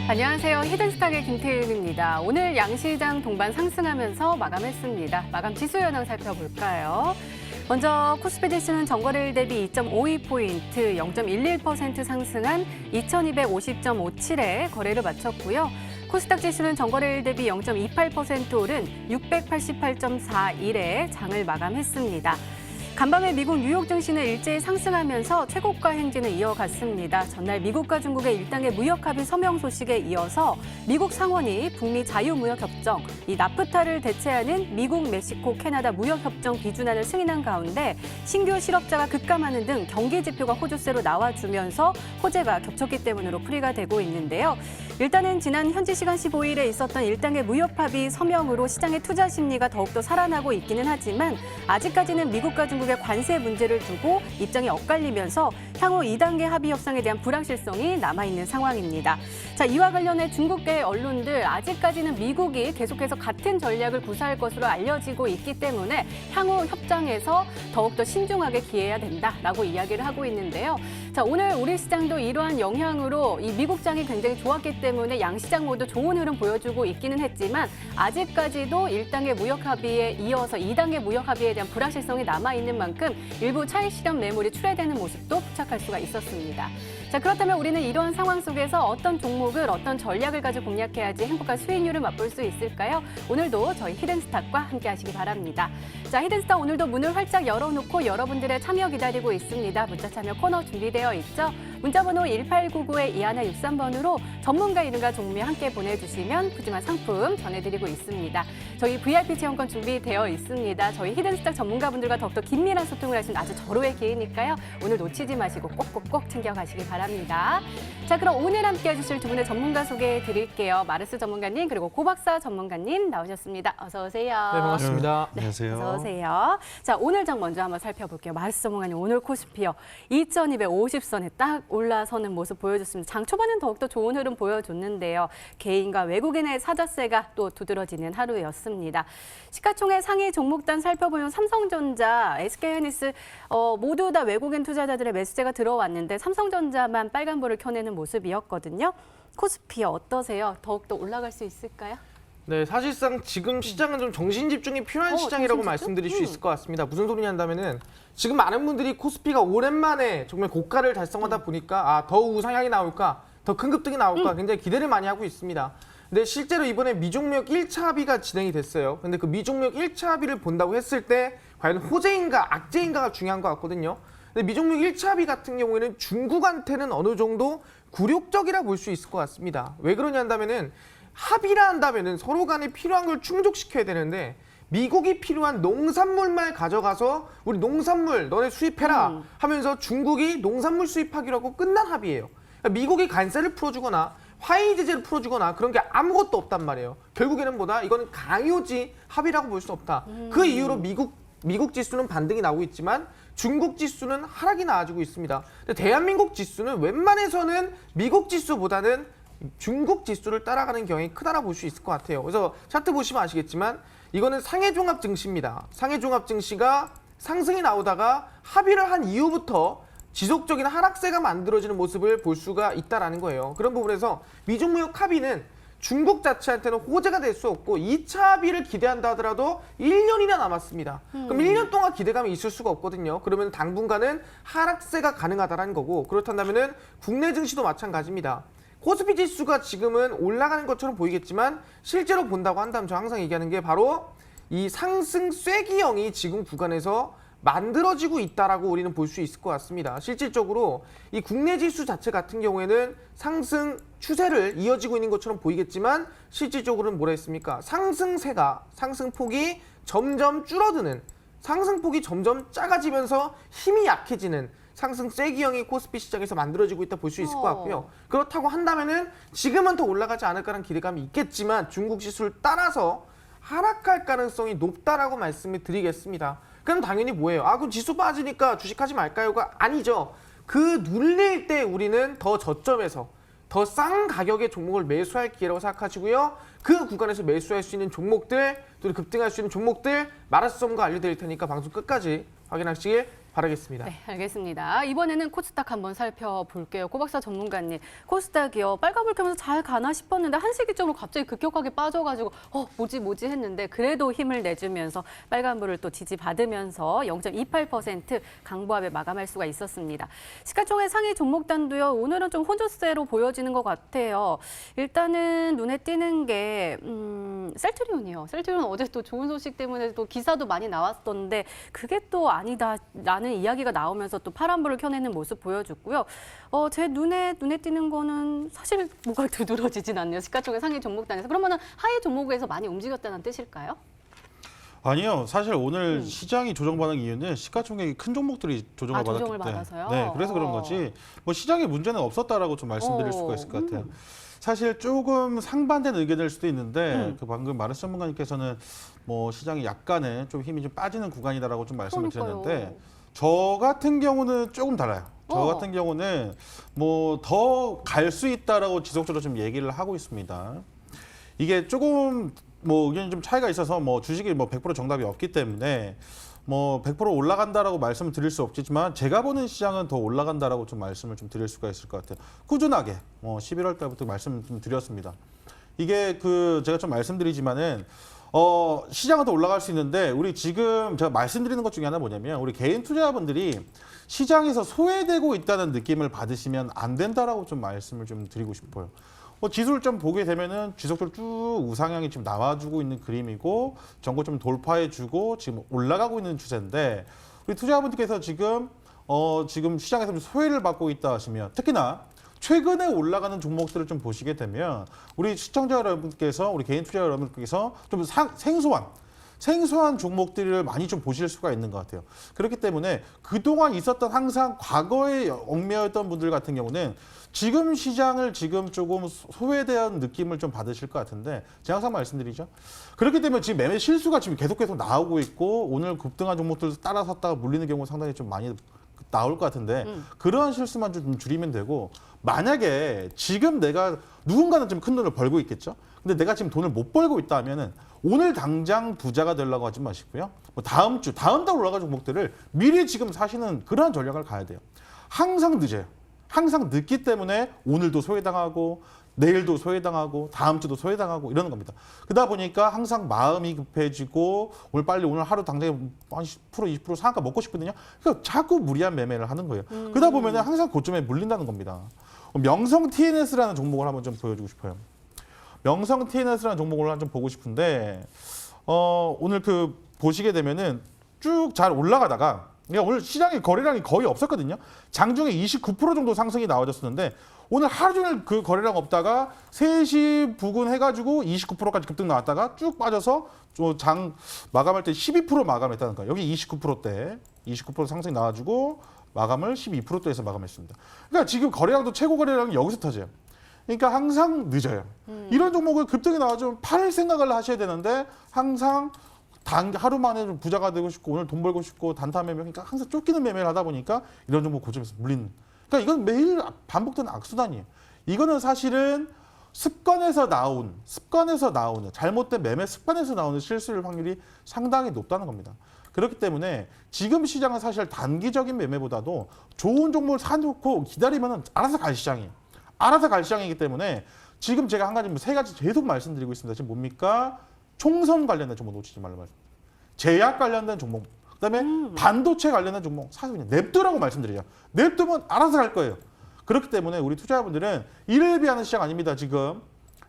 안녕하세요. 히든스탁의 김태윤입니다. 오늘 양시장 동반 상승하면서 마감했습니다. 마감 지수 현황 살펴볼까요? 먼저 코스피 지수는 전거래일 대비 2.52포인트, 0.11% 상승한 2250.57에 거래를 마쳤고요. 코스닥 지수는 전거래일 대비 0.28% 오른 688.41에 장을 마감했습니다. 간밤에 미국 뉴욕 증시는 일제히 상승하면서 최고가 행진을 이어갔습니다. 전날 미국과 중국의 일당의 무역 합의 서명 소식에 이어서 미국 상원이 북미 자유무역협정, 이 나프타를 대체하는 미국, 멕시코, 캐나다 무역협정 비준안을 승인한 가운데 신규 실업자가 급감하는 등 경기 지표가 호조세로 나와주면서 호재가 겹쳤기 때문으로 풀이가 되고 있는데요. 일단은 지난 현지 시간 15일에 있었던 일당의 무역 합의 서명으로 시장의 투자 심리가 더욱더 살아나고 있기는 하지만 아직까지는 미국과 중국의 관세 문제를 두고 입장이 엇갈리면서 향후 2단계 합의 협상에 대한 불확실성이 남아있는 상황입니다. 자, 이와 관련해 중국계 언론들 아직까지는 미국이 계속해서 같은 전략을 구사할 것으로 알려지고 있기 때문에 향후 협상에서 더욱더 신중하게 기해야 된다라고 이야기를 하고 있는데요. 자, 오늘 우리 시장도 이러한 영향으로 이 미국장이 굉장히 좋았기 때문에 양시장 모두 좋은 흐름 보여주고 있기는 했지만 아직까지도 1단계 무역 합의에 이어서 2단계 무역 합의에 대한 불확실성이 남아있는 만큼 일부 차익 실현 매물이 출회되는 모습도 포착할 수가 있었습니다. 자, 그렇다면 우리는 이러한 상황 속에서 어떤 종목을 어떤 전략을 가지고 공략해야지 행복한 수익률을 맛볼 수 있을까요? 오늘도 저희 히든스탁과 함께 하시기 바랍니다. 자, 히든스탁 오늘도 문을 활짝 열어놓고 여러분들의 참여 기다리고 있습니다. 문자 참여 코너 준비되어 있죠? 문자번호 1899-2163번으로 전문가 이름과 종류 함께 보내주시면 푸짐한 상품 전해드리고 있습니다. 저희 VIP 체험권 준비되어 있습니다. 저희 히든스탁 전문가분들과 더욱더 긴밀한 소통을 할 수 있는 아주 절호의 기회니까요. 오늘 놓치지 마시고 꼭꼭꼭 챙겨가시기 바랍니다. 자, 그럼 오늘 함께 해주실 두 분의 전문가 소개해 드릴게요. 마르스 전문가님 그리고 고박사 전문가님 나오셨습니다. 어서 오세요. 네, 반갑습니다. 네, 안녕하세요. 어서 오세요. 자, 오늘 장 먼저 한번 살펴볼게요. 마르스 전문가님 오늘 코스피요. 2250선에 딱 올라서는 모습 보여줬습니다. 장 초반은 더욱더 좋은 흐름 보여줬는데요. 개인과 외국인의 사자세가 또 두드러지는 하루였습니다. 시가총액 상위 종목단 살펴보면 삼성전자, SK하이닉스 모두 다 외국인 투자자들의 매수세가 들어왔는데 삼성전자만 빨간불을 켜내는 모습이었거든요. 코스피요 어떠세요? 더욱더 올라갈 수 있을까요? 네, 사실상 지금 시장은 좀 정신 집중이 필요한 시장이라고 정신 집중? 말씀드릴 수 있을 것 같습니다. 무슨 소리냐 한다면은 지금 많은 분들이 코스피가 오랜만에 정말 고가를 달성하다 보니까 더 우상향이 나올까, 더 큰 급등이 나올까 굉장히 기대를 많이 하고 있습니다. 근데 실제로 이번에 미종목 1차 합의가 진행이 됐어요. 근데 그 미종목 1차 합의를 본다고 했을 때 과연 호재인가 악재인가가 중요한 것 같거든요. 근데 미종목 1차 합의 같은 경우에는 중국한테는 어느 정도 굴욕적이라 볼 수 있을 것 같습니다. 왜 그러냐 한다면은 합의라 한다면은 서로 간에 필요한 걸 충족시켜야 되는데 미국이 필요한 농산물만 가져가서 우리 농산물 너네 수입해라 하면서 중국이 농산물 수입하기로 하고 끝난 합의예요. 그러니까 미국이 관세를 풀어주거나 화해 제재를 풀어주거나 그런 게 아무것도 없단 말이에요. 결국에는 뭐다? 이거는 강요지 합의라고 볼 수 없다. 그 이후로 미국 지수는 반등이 나오고 있지만 중국 지수는 하락이 나와주고 있습니다. 근데 대한민국 지수는 웬만해서는 미국 지수보다는 중국 지수를 따라가는 경향이 크다라 볼 수 있을 것 같아요. 그래서 차트 보시면 아시겠지만 이거는 상해종합 증시입니다. 상해종합 증시가 상승이 나오다가 합의를 한 이후부터 지속적인 하락세가 만들어지는 모습을 볼 수가 있다라는 거예요. 그런 부분에서 미종무역 합의는 중국 자체한테는 호재가 될 수 없고 2차 합의를 기대한다 하더라도 1년이나 남았습니다. 그럼 1년 동안 기대감이 있을 수가 없거든요. 그러면 당분간은 하락세가 가능하다는 거고 그렇다면은 국내 증시도 마찬가지입니다. 코스피 지수가 지금은 올라가는 것처럼 보이겠지만 실제로 본다고 한다면 저 항상 얘기하는 게 바로 이 상승 쐐기형이 지금 구간에서 만들어지고 있다라고 우리는 볼 수 있을 것 같습니다. 실질적으로 이 국내 지수 자체 같은 경우에는 상승 추세를 이어지고 있는 것처럼 보이겠지만 실질적으로는 뭐라 했습니까? 상승폭이 점점 줄어드는, 상승폭이 점점 작아지면서 힘이 약해지는 상승 쐐기형이 코스피 시장에서 만들어지고 있다 볼 수 있을 것 같고요. 그렇다고 한다면은 지금은 더 올라가지 않을까라는 기대감이 있겠지만 중국 지수를 따라서 하락할 가능성이 높다라고 말씀을 드리겠습니다. 그럼 당연히 뭐예요? 그럼 지수 빠지니까 주식하지 말까요가 아니죠. 그 눌릴 때 우리는 더 저점에서 더 싼 가격의 종목을 매수할 기회라고 생각하시고요. 그 구간에서 매수할 수 있는 종목들, 또 급등할 수 있는 종목들 마라스 전문가 알려드릴 테니까 방송 끝까지 확인하시길 바라겠습니다. 네, 알겠습니다. 이번에는 코스닥 한번 살펴볼게요. 고박사 전문가님, 코스닥이요. 빨간불 켜면서 잘 가나 싶었는데 한시기적으로 갑자기 급격하게 빠져가지고 뭐지 했는데 그래도 힘을 내주면서 빨간불을 또 지지받으면서 0.28% 강보합에 마감할 수가 있었습니다. 시가총액 상위 종목단도요. 오늘은 좀 호조세로 보여지는 것 같아요. 일단은 눈에 띄는 게 셀트리온이요. 셀트리온 어제 또 좋은 소식 때문에 또 기사도 많이 나왔던데 그게 또 아니다라는 이야기가 나오면서 또 파란불을 켜내는 모습 보여줬고요. 제 눈에 띄는 거는 사실 뭐가 두드러지진 않네요. 시가총액 상위 종목단에서. 그러면은 하위 종목에서 많이 움직였다는 뜻일까요? 아니요. 사실 오늘 시장이 조정받은 이유는 시가총액이 큰 종목들이 조정을 받았기 조정을 때문에. 받아서요? 네, 그래서 그런 거지. 뭐 시장에 문제는 없었다라고 좀 말씀드릴 수가 있을 것 같아요. 사실 조금 상반된 의견일 수도 있는데 그 방금 마르스 전문가님께서는 뭐 시장이 약간의 좀 힘이 좀 빠지는 구간이다라고 좀 말씀을 드렸는데 저 같은 경우는 조금 달라요. 저 같은 경우는 뭐 더 갈 수 있다라고 지속적으로 좀 얘기를 하고 있습니다. 이게 조금 뭐 의견이 좀 차이가 있어서 뭐 주식이 뭐 100% 정답이 없기 때문에 뭐 100% 올라간다라고 말씀을 드릴 수 없겠지만 제가 보는 시장은 더 올라간다라고 좀 말씀을 좀 드릴 수가 있을 것 같아요. 꾸준하게 11월 달부터 말씀 좀 드렸습니다. 이게 제가 좀 말씀드리지만은 시장은 더 올라갈 수 있는데 우리 지금 제가 말씀드리는 것 중에 하나 뭐냐면 우리 개인 투자자분들이 시장에서 소외되고 있다는 느낌을 받으시면 안 된다라고 좀 말씀을 좀 드리고 싶어요. 지수를 좀 보게 되면은 지속적으로 쭉 우상향이 지금 나와주고 있는 그림이고 전고 좀 돌파해주고 지금 올라가고 있는 추세인데 우리 투자자분들께서 지금 시장에서 좀 소외를 받고 있다 하시면 특히나 최근에 올라가는 종목들을 좀 보시게 되면 우리 시청자 여러분께서 우리 개인 투자자 여러분께서 좀 생소한 종목들을 많이 좀 보실 수가 있는 것 같아요. 그렇기 때문에 그동안 있었던 항상 과거에 얽매였던 분들 같은 경우는 지금 시장을 지금 조금 소외된 느낌을 좀 받으실 것 같은데 제가 항상 말씀드리죠. 그렇기 때문에 지금 매매 실수가 지금 계속 나오고 있고 오늘 급등한 종목들 따라섰다가 물리는 경우 상당히 좀 많이 나올 것 같은데 그러한 실수만 좀 줄이면 되고 만약에 지금 내가 누군가는 좀 큰 돈을 벌고 있겠죠. 근데 내가 지금 돈을 못 벌고 있다 하면은 오늘 당장 부자가 되려고 하지 마시고요. 뭐 다음 달 올라갈 종목들을 미리 지금 사시는 그러한 전략을 가야 돼요. 항상 늦어요. 항상 늦기 때문에 오늘도 소외당하고 내일도 소외당하고 다음 주도 소외당하고 이러는 겁니다. 그러다 보니까 항상 마음이 급해지고 오늘 하루 당장에 한 10% 20% 상한가 먹고 싶거든요. 그러니까 자꾸 무리한 매매를 하는 거예요. 그러다 보면 항상 고점에 물린다는 겁니다. 명성 TNS라는 종목을 한번 좀 보여주고 싶어요. 명성 TNS라는 종목을 한번 좀 보고 싶은데 오늘 보시게 되면은 쭉 잘 올라가다가 오늘 시장의 거래량이 거의 없었거든요. 장중에 29% 정도 상승이 나와줬었는데 오늘 하루 종일 그 거래량 없다가 3시 부근 해가지고 29%까지 급등 나왔다가 쭉 빠져서 장 마감할 때 12% 마감했다는 거예요. 여기 29%대 29% 상승이 나와주고 마감을 12%대에서 마감했습니다. 그러니까 지금 거래량도 최고 거래량이 여기서 터져요. 그러니까 항상 늦어요. 이런 종목을 급등이 나와주면 팔 생각을 하셔야 되는데 항상 하루 만에 좀 부자가 되고 싶고 오늘 돈 벌고 싶고 단타 매매 그러니까 항상 쫓기는 매매를 하다 보니까 이런 종목 고점에서 물리는. 그러니까 이건 매일 반복되는 악순환이에요. 이거는 사실은 습관에서 나오는 잘못된 매매 습관에서 나오는 실수일 확률이 상당히 높다는 겁니다. 그렇기 때문에 지금 시장은 사실 단기적인 매매보다도 좋은 종목을 사놓고 기다리면 알아서 갈 시장이에요. 알아서 갈 시장이기 때문에 지금 제가 세 가지 계속 말씀드리고 있습니다. 지금 뭡니까? 총선 관련된 종목 놓치지 말라 말씀. 제약 관련된 종목, 그다음에 반도체 관련된 종목 사실 그냥 냅두라고 말씀드려요. 냅두면 알아서 갈 거예요. 그렇기 때문에 우리 투자자분들은 이를 비하는 시장 아닙니다. 지금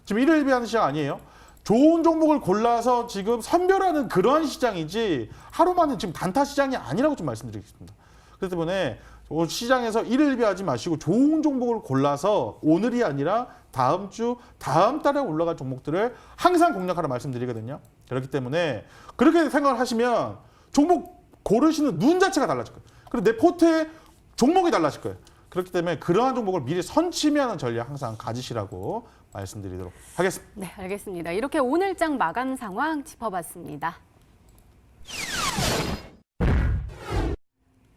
이를 비하는 시장 아니에요. 좋은 종목을 골라서 지금 선별하는 그러한 시장이지 하루 만에 지금 단타 시장이 아니라고 좀 말씀드리겠습니다. 그렇기 때문에 시장에서 이를 비하지 마시고 좋은 종목을 골라서 오늘이 아니라 다음 주, 다음 달에 올라갈 종목들을 항상 공략하라 말씀드리거든요. 그렇기 때문에 그렇게 생각을 하시면 종목 고르시는 눈 자체가 달라질 거예요. 그리고 내 포트의 종목이 달라질 거예요. 그렇기 때문에 그러한 종목을 미리 선취하는 전략 항상 가지시라고 말씀드리도록 하겠습니다. 네, 알겠습니다. 이렇게 오늘장 마감 상황 짚어봤습니다.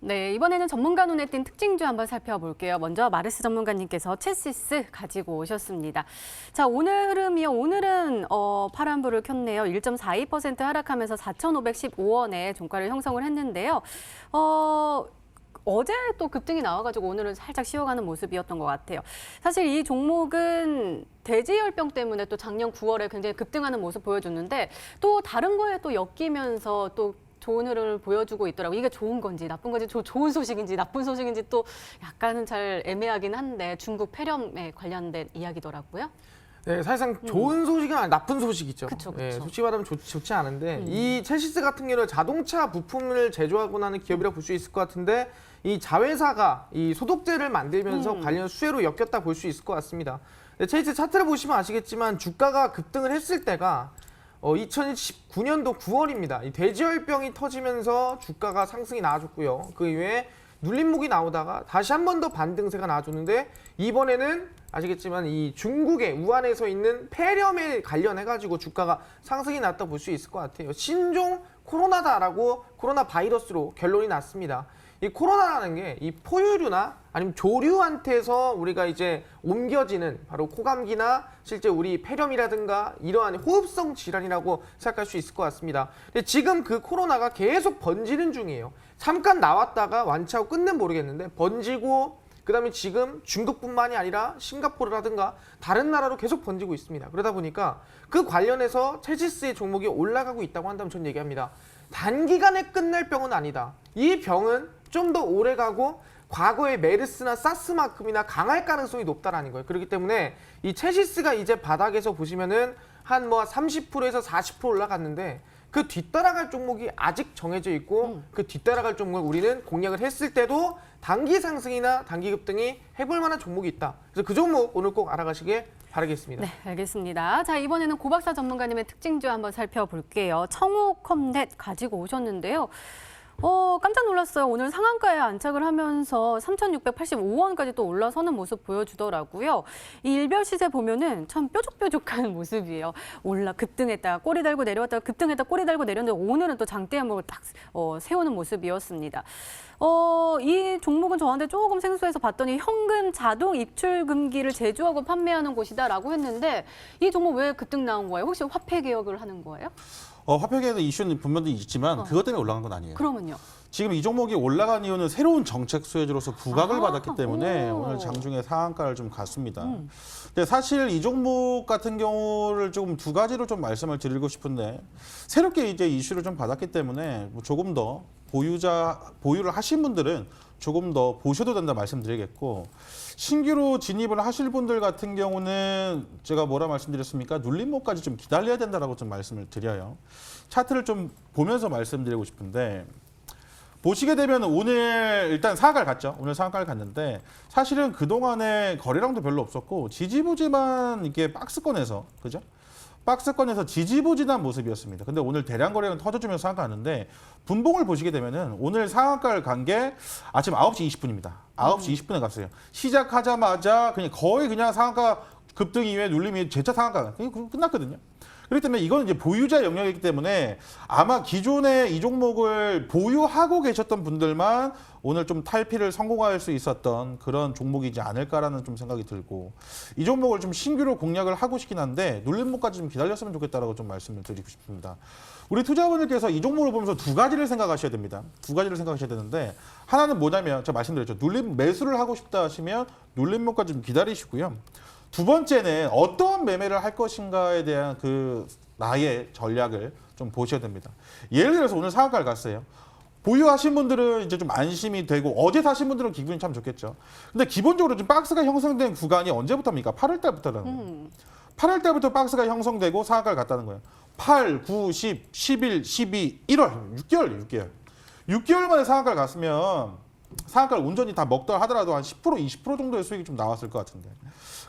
네, 이번에는 전문가 눈에 띈 특징주 한번 살펴볼게요. 먼저 마르스 전문가님께서 채시스 가지고 오셨습니다. 자, 오늘 흐름이요. 오늘은 파란불을 켰네요. 1.42% 하락하면서 4,515원에 종가를 형성을 했는데요. 어제 또 급등이 나와가지고 오늘은 살짝 쉬어가는 모습이었던 것 같아요. 사실 이 종목은 대지열병 때문에 또 작년 9월에 굉장히 급등하는 모습 보여줬는데 또 다른 거에 또 엮이면서 또 좋은 흐름을 보여주고 있더라고요. 이게 좋은 건지 나쁜 건지 좋은 소식인지 나쁜 소식인지 또 약간은 잘 애매하긴 한데 중국 폐렴에 관련된 이야기더라고요. 네, 사실상 좋은 소식은 아니 나쁜 소식이죠. 그쵸, 그쵸. 네, 솔직히 말하면 좋지 않은데 이 첼시스 같은 경우는 자동차 부품을 제조하고 나는 기업이라 볼 수 있을 것 같은데 이 자회사가 이 소독제를 만들면서 관련 수혜로 엮였다 볼 수 있을 것 같습니다. 네, 첼시스 차트를 보시면 아시겠지만 주가가 급등을 했을 때가 2019년도 9월입니다. 이 돼지열병이 터지면서 주가가 상승이 나와줬고요. 그 이후에 눌림목이 나오다가 다시 한 번 더 반등세가 나와줬는데 이번에는 아시겠지만 이 중국의 우한에서 있는 폐렴에 관련해가지고 주가가 상승이 났다 볼 수 있을 것 같아요. 신종 코로나다라고 코로나 바이러스로 결론이 났습니다. 이 코로나라는 게 이 포유류나 아니면 조류한테서 우리가 이제 옮겨지는 바로 코감기나 실제 우리 폐렴이라든가 이러한 호흡성 질환이라고 생각할 수 있을 것 같습니다. 근데 지금 그 코로나가 계속 번지는 중이에요. 잠깐 나왔다가 완치하고 끝는 모르겠는데 번지고 그다음에 지금 중국뿐만이 아니라 싱가포르라든가 다른 나라로 계속 번지고 있습니다. 그러다 보니까 그 관련해서 첼시스의 종목이 올라가고 있다고 한다면 저는 얘기합니다. 단기간에 끝날 병은 아니다. 이 병은 좀 더 오래 가고 과거의 메르스나 사스만큼이나 강할 가능성이 높다라는 거예요. 그렇기 때문에 이 첼시스가 이제 바닥에서 보시면은 한 뭐 30%에서 40% 올라갔는데 그 뒤따라갈 종목이 아직 정해져 있고 그 뒤따라갈 종목을 우리는 공략을 했을 때도 단기 상승이나 단기 급등이 해볼 만한 종목이 있다. 그래서 그 종목 오늘 꼭 알아가시길 바라겠습니다. 네, 알겠습니다. 자, 이번에는 고박사 전문가님의 특징주 한번 살펴볼게요. 청호컴넷 가지고 오셨는데요. 깜짝 놀랐어요. 오늘 상한가에 안착을 하면서 3,685원까지 또 올라서는 모습 보여주더라고요. 이 일별 시세 보면은 참 뾰족뾰족한 모습이에요. 급등했다가 꼬리 달고 내려왔다가 급등했다가 꼬리 달고 내렸는데 오늘은 또 장대 한목을 딱 세우는 모습이었습니다. 이 종목은 저한테 조금 생소해서 봤더니 현금 자동 입출 금기를 제조하고 판매하는 곳이다라고 했는데 이 종목 왜 급등 나온 거예요? 혹시 화폐 개혁을 하는 거예요? 화폐계에서 이슈는 분명히 있지만 그것 때문에 올라간 건 아니에요. 그러면요? 지금 이 종목이 올라간 이유는 새로운 정책 수혜주로서 부각을 받았기 때문에 오. 오늘 장중에 상한가를 좀 갔습니다. 근데 사실 이 종목 같은 경우를 조금 두 가지로 좀 말씀을 드리고 싶은데 새롭게 이제 이슈를 좀 받았기 때문에 조금 더 보유를 하신 분들은 조금 더 보셔도 된다 말씀드리겠고 신규로 진입을 하실 분들 같은 경우는 제가 뭐라 말씀드렸습니까? 눌림목까지 좀 기다려야 된다라고 좀 말씀을 드려요. 차트를 좀 보면서 말씀드리고 싶은데 보시게 되면 오늘 일단 상한가를 갔죠. 오늘 상한가를 갔는데 사실은 그동안에 거래량도 별로 없었고 지지부진한 이게 박스권에서 그죠? 박스권에서 지지부진한 모습이었습니다. 근데 오늘 대량 거래량 터져주면서 상한가 갔는데 분봉을 보시게 되면은 오늘 상한가를 간 게 아침 9시 20분입니다. 9시 20분에 갔어요. 시작하자마자 거의 그냥 상한가 급등 이후에 눌림이 재차 상한가 끝났거든요. 그렇기 때문에 이건 이제 보유자 영역이기 때문에 아마 기존에 이 종목을 보유하고 계셨던 분들만 오늘 좀 탈피를 성공할 수 있었던 그런 종목이지 않을까라는 좀 생각이 들고 이 종목을 좀 신규로 공략을 하고 싶긴 한데 눌림목까지 좀 기다렸으면 좋겠다라고 좀 말씀을 드리고 싶습니다. 우리 투자자분들께서 이 종목을 보면서 두 가지를 생각하셔야 됩니다. 두 가지를 생각하셔야 되는데 하나는 뭐냐면 제가 말씀드렸죠. 매수를 하고 싶다 하시면 눌림목까지 좀 기다리시고요. 두 번째는 어떤 매매를 할 것인가에 대한 나의 전략을 좀 보셔야 됩니다. 예를 들어서 오늘 상한가를 갔어요. 보유하신 분들은 이제 좀 안심이 되고 어제 사신 분들은 기분이 참 좋겠죠. 근데 기본적으로 좀 박스가 형성된 구간이 언제부터입니까? 8월 달부터라는 거예요. 8월 달부터 박스가 형성되고 상한가를 갔다는 거예요. 8, 9, 10, 11, 12, 1월, 6개월. 6개월 만에 상한가를 갔으면 상한가를 온전히 다 먹더라 하더라도 한 10%, 20% 정도의 수익이 좀 나왔을 것 같은데.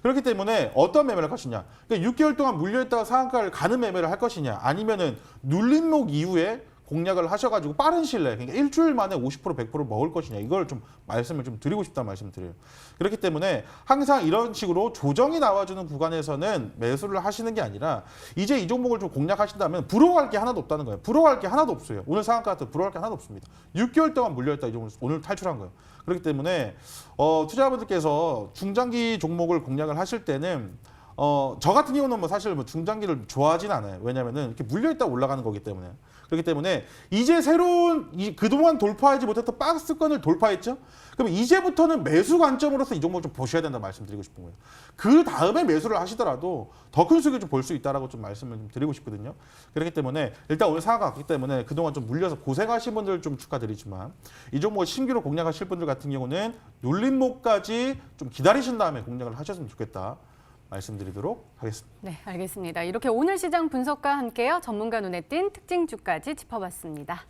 그렇기 때문에 어떤 매매를 할 것이냐. 그러니까 6개월 동안 물려있다가 상한가를 가는 매매를 할 것이냐. 아니면은 눌림목 이후에 공략을 하셔가지고 빠른 시일 내에 그러니까 일주일 만에 50%, 100% 먹을 것이냐. 이걸 좀 말씀을 좀 드리고 싶다는 말씀을 드려요. 그렇기 때문에 항상 이런 식으로 조정이 나와주는 구간에서는 매수를 하시는 게 아니라 이제 이 종목을 좀 공략하신다면 부러워할 게 하나도 없다는 거예요. 부러워할 게 하나도 없어요. 오늘 상한가 같은 부러워할 게 하나도 없습니다. 6개월 동안 물려있다 이 종목을 오늘 탈출한 거예요. 그렇기 때문에 투자자분들께서 중장기 종목을 공략을 하실 때는 저 같은 경우는 뭐 사실 뭐 중장기를 좋아하진 않아요. 왜냐면은 이렇게 물려있다 올라가는 거기 때문에. 그렇기 때문에 이제 새로운 그동안 돌파하지 못했던 박스권을 돌파했죠. 그럼 이제부터는 매수 관점으로서 이 종목 좀 보셔야 된다 말씀드리고 싶은 거예요. 그 다음에 매수를 하시더라도 더 큰 수익을 좀 볼 수 있다라고 좀 말씀을 좀 드리고 싶거든요. 그렇기 때문에 일단 오늘 상하가 왔기 때문에 그동안 좀 물려서 고생하신 분들 좀 축하드리지만 이 종목을 신규로 공략하실 분들 같은 경우는 눌림목까지 좀 기다리신 다음에 공략을 하셨으면 좋겠다. 말씀드리도록 하겠습니다. 네, 알겠습니다. 이렇게 오늘 시장 분석과 함께요. 전문가 눈에 띈 특징주까지 짚어봤습니다.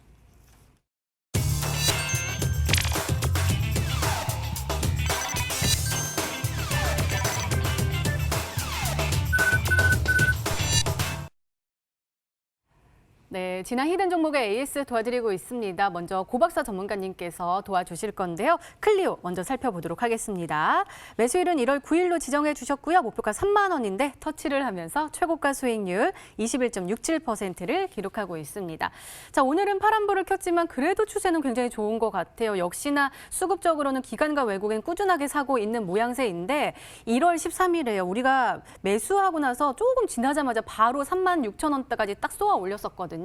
네, 지난 히든 종목의 AS 도와드리고 있습니다. 먼저 고박사 전문가님께서 도와주실 건데요. 클리오 먼저 살펴보도록 하겠습니다. 매수일은 1월 9일로 지정해 주셨고요. 목표가 3만 원인데 터치를 하면서 최고가 수익률 21.67%를 기록하고 있습니다. 자, 오늘은 파란불을 켰지만 그래도 추세는 굉장히 좋은 것 같아요. 역시나 수급적으로는 기관과 외국인 꾸준하게 사고 있는 모양새인데 1월 13일에요. 우리가 매수하고 나서 조금 지나자마자 바로 36,000원대까지 딱 쏘아 올렸었거든요.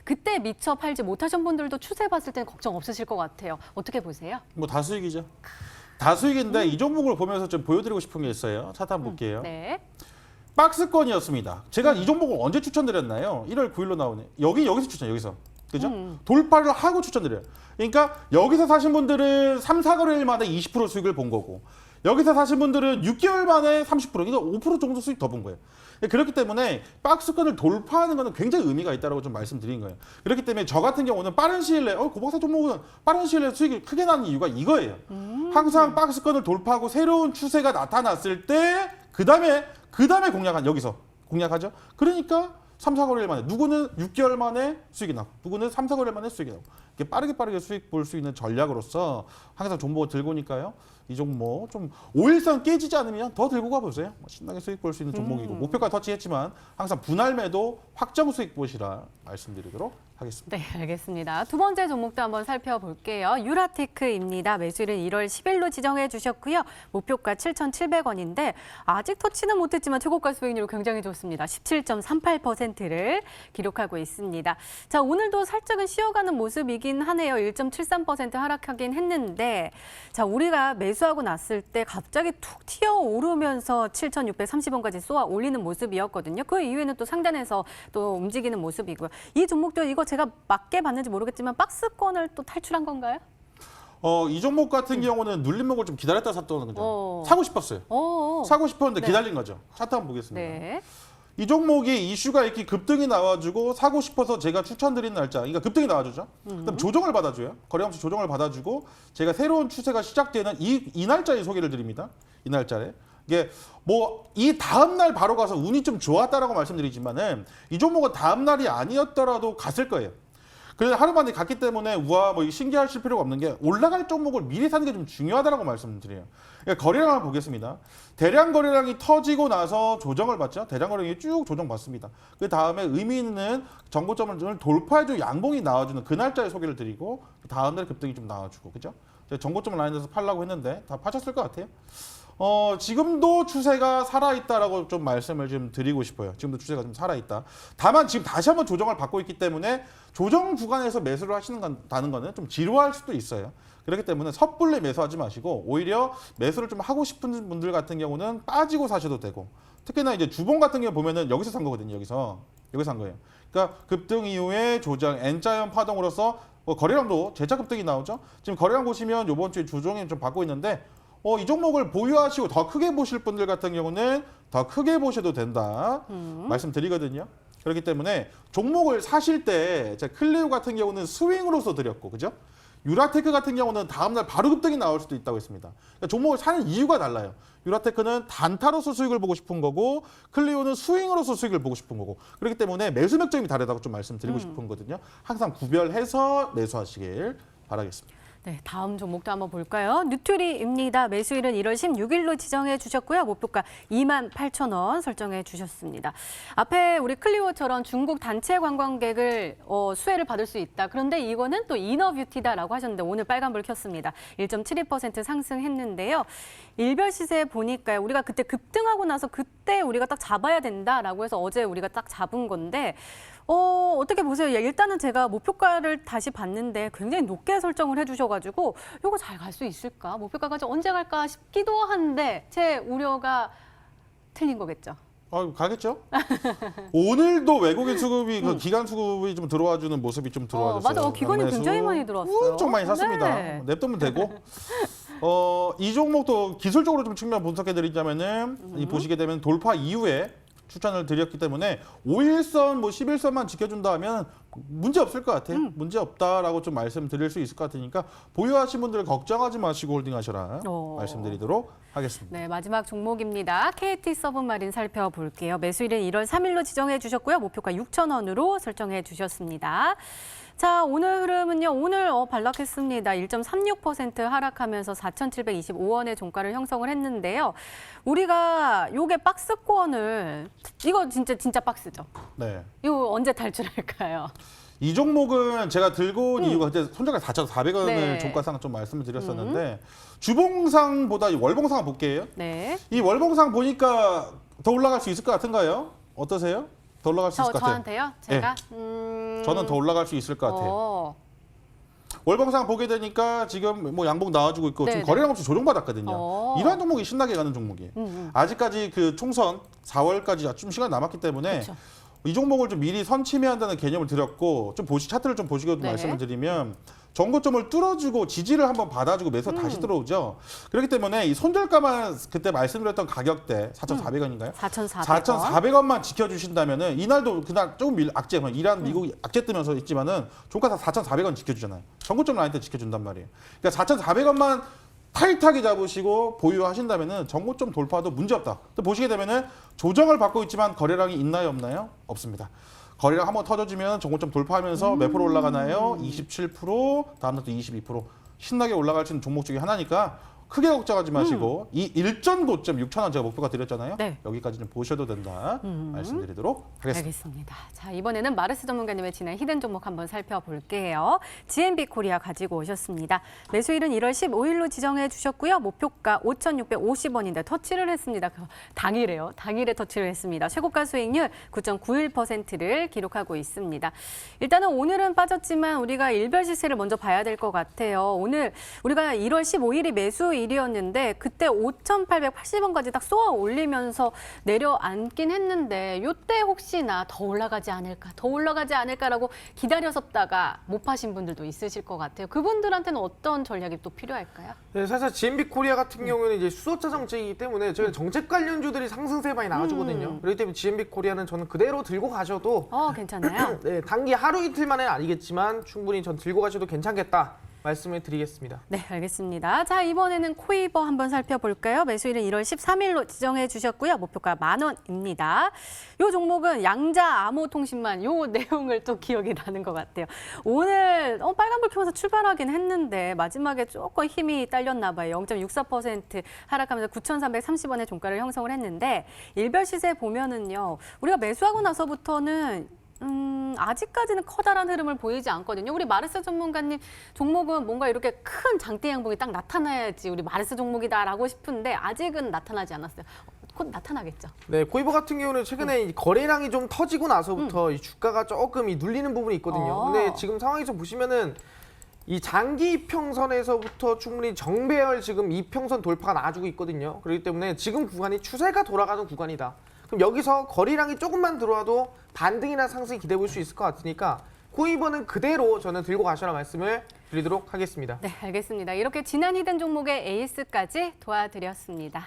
그때 미처 팔지 못하신 분들도 추세 봤을 때는 걱정 없으실 것 같아요. 어떻게 보세요? 뭐 다수익이죠. 다수익인데 이 종목을 보면서 좀 보여드리고 싶은 게 있어요. 차트 한번 볼게요. 네. 박스권이었습니다. 제가 이 종목을 언제 추천드렸나요? 1월 9일로 나오네. 여기서 추천, 여기서. 그죠? 돌파를 하고 추천드려요. 그러니까 여기서 사신 분들은 3, 4거래일 만에 20% 수익을 본 거고 여기서 사신 분들은 6개월 만에 30%, 그러니까 5% 정도 수익 더 본 거예요. 그렇기 때문에 박스권을 돌파하는 것은 굉장히 의미가 있다고 좀 말씀드린 거예요. 그렇기 때문에 저 같은 경우는 빠른 시일 내에 고박사 종목은 빠른 시일 내에 수익이 크게 나는 이유가 이거예요. 항상 박스권을 돌파하고 새로운 추세가 나타났을 때 그다음에 공략한 여기서 공략하죠. 그러니까 3, 4거래일 만에 누구는 6개월 만에 수익이 나고 누구는 3, 4거래일 만에 수익이 나고 이렇게 빠르게 수익 볼 수 있는 전략으로서 항상 종목을 들고 오니까요. 이 종목 좀 5일선 깨지지 않으면 더 들고 가보세요. 신나게 수익 볼 수 있는 종목이고 목표가 터치했지만 항상 분할 매도 확정 수익 보시라 말씀드리도록 하겠습니다. 네, 알겠습니다. 두 번째 종목도 한번 살펴볼게요. 유라테크입니다. 매수일은 1월 10일로 지정해 주셨고요. 목표가 7,700원인데 아직 터치는 못했지만 최고가 수익률 굉장히 좋습니다. 17.38%를 기록하고 있습니다. 자, 오늘도 살짝은 쉬어가는 모습이긴 하네요. 1.73% 하락하긴 했는데 자, 우리가 매수하고 났을 때 갑자기 툭 튀어오르면서 7,630원까지 쏘아 올리는 모습이었거든요. 그 이후에는 또 상단에서 또 움직이는 모습이고요. 이 종목도 이거 제가 맞게 봤는지 모르겠지만 박스권을 또 탈출한 건가요? 이 종목 같은 경우는 눌림목을 좀 기다렸다 샀던 거죠. 사고 싶었어요. 사고 싶었는데 네. 기다린 거죠. 차트 한번 보겠습니다. 네. 이 종목이 이슈가 이렇게 급등이 나와주고 사고 싶어서 제가 추천드린 날짜, 그러니까 급등이 나와주죠. 그럼 조정을 받아줘요. 거래망치 조정을 받아주고 제가 새로운 추세가 시작되는 이 날짜에 소개를 드립니다. 이 날짜에. 이게 뭐 이 다음 날 바로 가서 운이 좀 좋았다라고 말씀드리지만은 이 종목은 다음 날이 아니었더라도 갔을 거예요. 그래서 하루 만에 갔기 때문에 우와 뭐 신기하실 필요가 없는 게 올라갈 종목을 미리 사는 게 좀 중요하다라고 말씀드려요. 그러니까 거래량을 보겠습니다. 대량 거래량이 터지고 나서 조정을 받죠. 대량 거래량이 쭉 조정받습니다. 그 다음에 의미 있는 정고점을 돌파해주고 양봉이 나와주는 그 날짜에 소개를 드리고 그 다음 날 급등이 좀 나와주고 그죠? 제가 정고점 라인에서 팔라고 했는데 다 파셨을 것 같아요. 지금도 추세가 살아있다라고 좀 말씀을 좀 드리고 싶어요. 지금도 추세가 좀 살아있다. 다만 지금 다시 한번 조정을 받고 있기 때문에 조정 구간에서 매수를 하시는 거는 좀 지루할 수도 있어요. 그렇기 때문에 섣불리 매수하지 마시고 오히려 매수를 좀 하고 싶은 분들 같은 경우는 빠지고 사셔도 되고 특히나 이제 주봉 같은 경우 보면은 여기서 산 거거든요. 여기서 산 거예요. 그러니까 급등 이후에 조정 N자형 파동으로서 거래량도 재차 급등이 나오죠. 지금 거래량 보시면 이번 주에 조정이 좀 받고 있는데 이 종목을 보유하시고 더 크게 보실 분들 같은 경우는 더 크게 보셔도 된다 말씀드리거든요. 그렇기 때문에 종목을 사실 때 제가 클리오 같은 경우는 스윙으로서 드렸고 그죠? 유라테크 같은 경우는 다음날 바로 급등이 나올 수도 있다고 했습니다. 그러니까 종목을 사는 이유가 달라요. 유라테크는 단타로서 수익을 보고 싶은 거고 클리오는 스윙으로서 수익을 보고 싶은 거고 그렇기 때문에 매수 맥점이 다르다고 좀 말씀드리고 싶은 거거든요. 항상 구별해서 매수하시길 바라겠습니다. 네, 다음 종목도 한번 볼까요? 뉴트리입니다. 매수일은 1월 16일로 지정해 주셨고요. 목표가 28,000원 설정해 주셨습니다. 앞에 우리 클리오처럼 중국 단체 관광객을 수혜를 받을 수 있다. 그런데 이거는 또 이너뷰티다라고 하셨는데 오늘 빨간불 켰습니다. 1.72% 상승했는데요. 일별 시세 보니까요. 우리가 그때 급등하고 나서 그때 우리가 딱 잡아야 된다라고 해서 어제 우리가 딱 잡은 건데 어떻게 보세요? 일단은 제가 목표가를 다시 봤는데 굉장히 높게 설정을 해주셔가지고 이거 잘 갈 수 있을까? 목표가까지 언제 갈까 싶기도 한데 제 우려가 틀린 거겠죠? 가겠죠? 오늘도 외국인 수급이 그 기관 수급이 좀 들어와주는 모습이 좀 들어와줬어요. 맞아, 기관이 굉장히 많이 들어왔어요. 엄청 많이 샀습니다. 네. 냅두면 되고. 이 종목도 기술적으로 좀 측면 분석해드리자면은 보시게 되면 돌파 이후에 추천을 드렸기 때문에 5일선, 11선만 지켜준다면 문제 없을 것 같아요. 문제 없다라고 좀 말씀드릴 수 있을 것 같으니까 보유하신 분들 걱정하지 마시고 홀딩하셔라 말씀드리도록 하겠습니다. 네, 마지막 종목입니다. KT 서브마린 살펴볼게요. 매수일은 1월 3일로 지정해 주셨고요. 목표가 6,000원으로 설정해 주셨습니다. 자, 오늘 흐름은요. 오늘 반락했습니다. 1.36% 하락하면서 4,725원의 종가를 형성을 했는데요. 우리가 요게 박스권을 이거 진짜 박스죠. 네. 이거 언제 탈출할까요? 이 종목은 제가 들고 온 이유가 그때 손절가 4,400원을 네. 종가상 좀 말씀을 드렸었는데 주봉상보다 이 월봉상 볼게요. 네. 이 월봉상 보니까 더 올라갈 수 있을 것 같은가요? 어떠세요? 더 올라갈 수 있을 것 같아요. 저한테요? 제가? 저는 더 올라갈 수 있을 것 같아요. 월봉상 보게 되니까 지금 뭐 양봉 나와주고 있고 지금 네네. 거래량 없이 조정받았거든요. 이러한 종목이 신나게 가는 종목이에요. 아직까지 그 총선 4월까지 좀 시간 남았기 때문에 그쵸. 이 종목을 좀 미리 선침해한다는 개념을 드렸고 좀 차트를 좀 보시고 네. 말씀을 드리면 전고점을 뚫어주고 지지를 한번 받아주고 매수 다시 들어오죠. 그렇기 때문에 이 손절가만 그때 말씀드렸던 가격대 4,400원인가요? 4,400원만 지켜주신다면은 이날도 그날 조금 악재, 이란 미국 악재 뜨면서 있지만은 종가 다 4,400원 지켜주잖아요. 전고점 라인 때 지켜준단 말이에요. 그러니까 4,400원만 타이트하게 잡으시고 보유하신다면은 전고점 돌파도 문제 없다. 또 보시게 되면은 조정을 받고 있지만 거래량이 있나요, 없나요? 없습니다. 거래량 한번 터져주면 전고점 돌파하면서 몇 프로 올라가나요? 27%, 다음날 또 22%. 신나게 올라갈 수 있는 종목 중에 하나니까 크게 걱정하지 마시고 이 일전 고점 6,000원 제가 목표가 드렸잖아요. 네. 여기까지 좀 보셔도 된다 말씀드리도록 하겠습니다. 알겠습니다. 자, 이번에는 마르스 전문가님의 지난 히든 종목 한번 살펴볼게요. GMB 코리아 가지고 오셨습니다. 매수일은 1월 15일로 지정해 주셨고요. 목표가 5,650원인데 터치를 했습니다. 당일에요. 당일에 터치를 했습니다. 최고가 수익률 9.91%를 기록하고 있습니다. 일단은 오늘은 빠졌지만 우리가 일별 시세를 먼저 봐야 될 것 같아요. 오늘 우리가 1월 15일이 매수일이었는데 그때 5,880원까지 딱 쏘아 올리면서 내려앉긴 했는데 이때 혹시나 더 올라가지 않을까라고 기다렸었다가 못 파신 분들도 있으실 것 같아요. 그분들한테는 어떤 전략이 또 필요할까요? 네, 사실 GMB 코리아 같은 경우는 이제 수소차 정책이기 때문에 저희 정책 관련주들이 상승세 많이 나와주거든요. 그렇기 때문에 GMB 코리아는 저는 그대로 들고 가셔도 괜찮아요. 네, 단기 하루 이틀만은 아니겠지만 충분히 전 들고 가셔도 괜찮겠다. 말씀을 드리겠습니다. 네, 알겠습니다. 자, 이번에는 코이버 한번 살펴볼까요? 매수일은 1월 13일로 지정해 주셨고요. 목표가 10,000원입니다. 이 종목은 양자 암호통신만 이 내용을 또 기억이 나는 것 같아요. 오늘 빨간불 켜면서 출발하긴 했는데 마지막에 조금 힘이 딸렸나 봐요. 0.64% 하락하면서 9,330원의 종가를 형성을 했는데 일별 시세 보면은요. 우리가 매수하고 나서부터는 아직까지는 커다란 흐름을 보이지 않거든요. 우리 마르스 전문가님 종목은 뭔가 이렇게 큰 장대 양봉이 딱 나타나야지 우리 마르스 종목이다라고 싶은데 아직은 나타나지 않았어요. 곧 나타나겠죠. 네, 코이버 같은 경우는 최근에 이 거래량이 좀 터지고 나서부터 이 주가가 조금 눌리는 부분이 있거든요. 근데 지금 상황에서 보시면은 이 장기 이평선에서부터 충분히 정배열 지금 이평선 돌파가 나와주고 있거든요. 그렇기 때문에 지금 구간이 추세가 돌아가는 구간이다. 그럼 여기서 거래량이 조금만 들어와도 반등이나 상승이 기대해 볼 수 있을 것 같으니까 코이버는 그대로 저는 들고 가셔라 말씀을 드리도록 하겠습니다. 네, 알겠습니다. 이렇게 지난 히든 종목의 에이스까지 도와드렸습니다.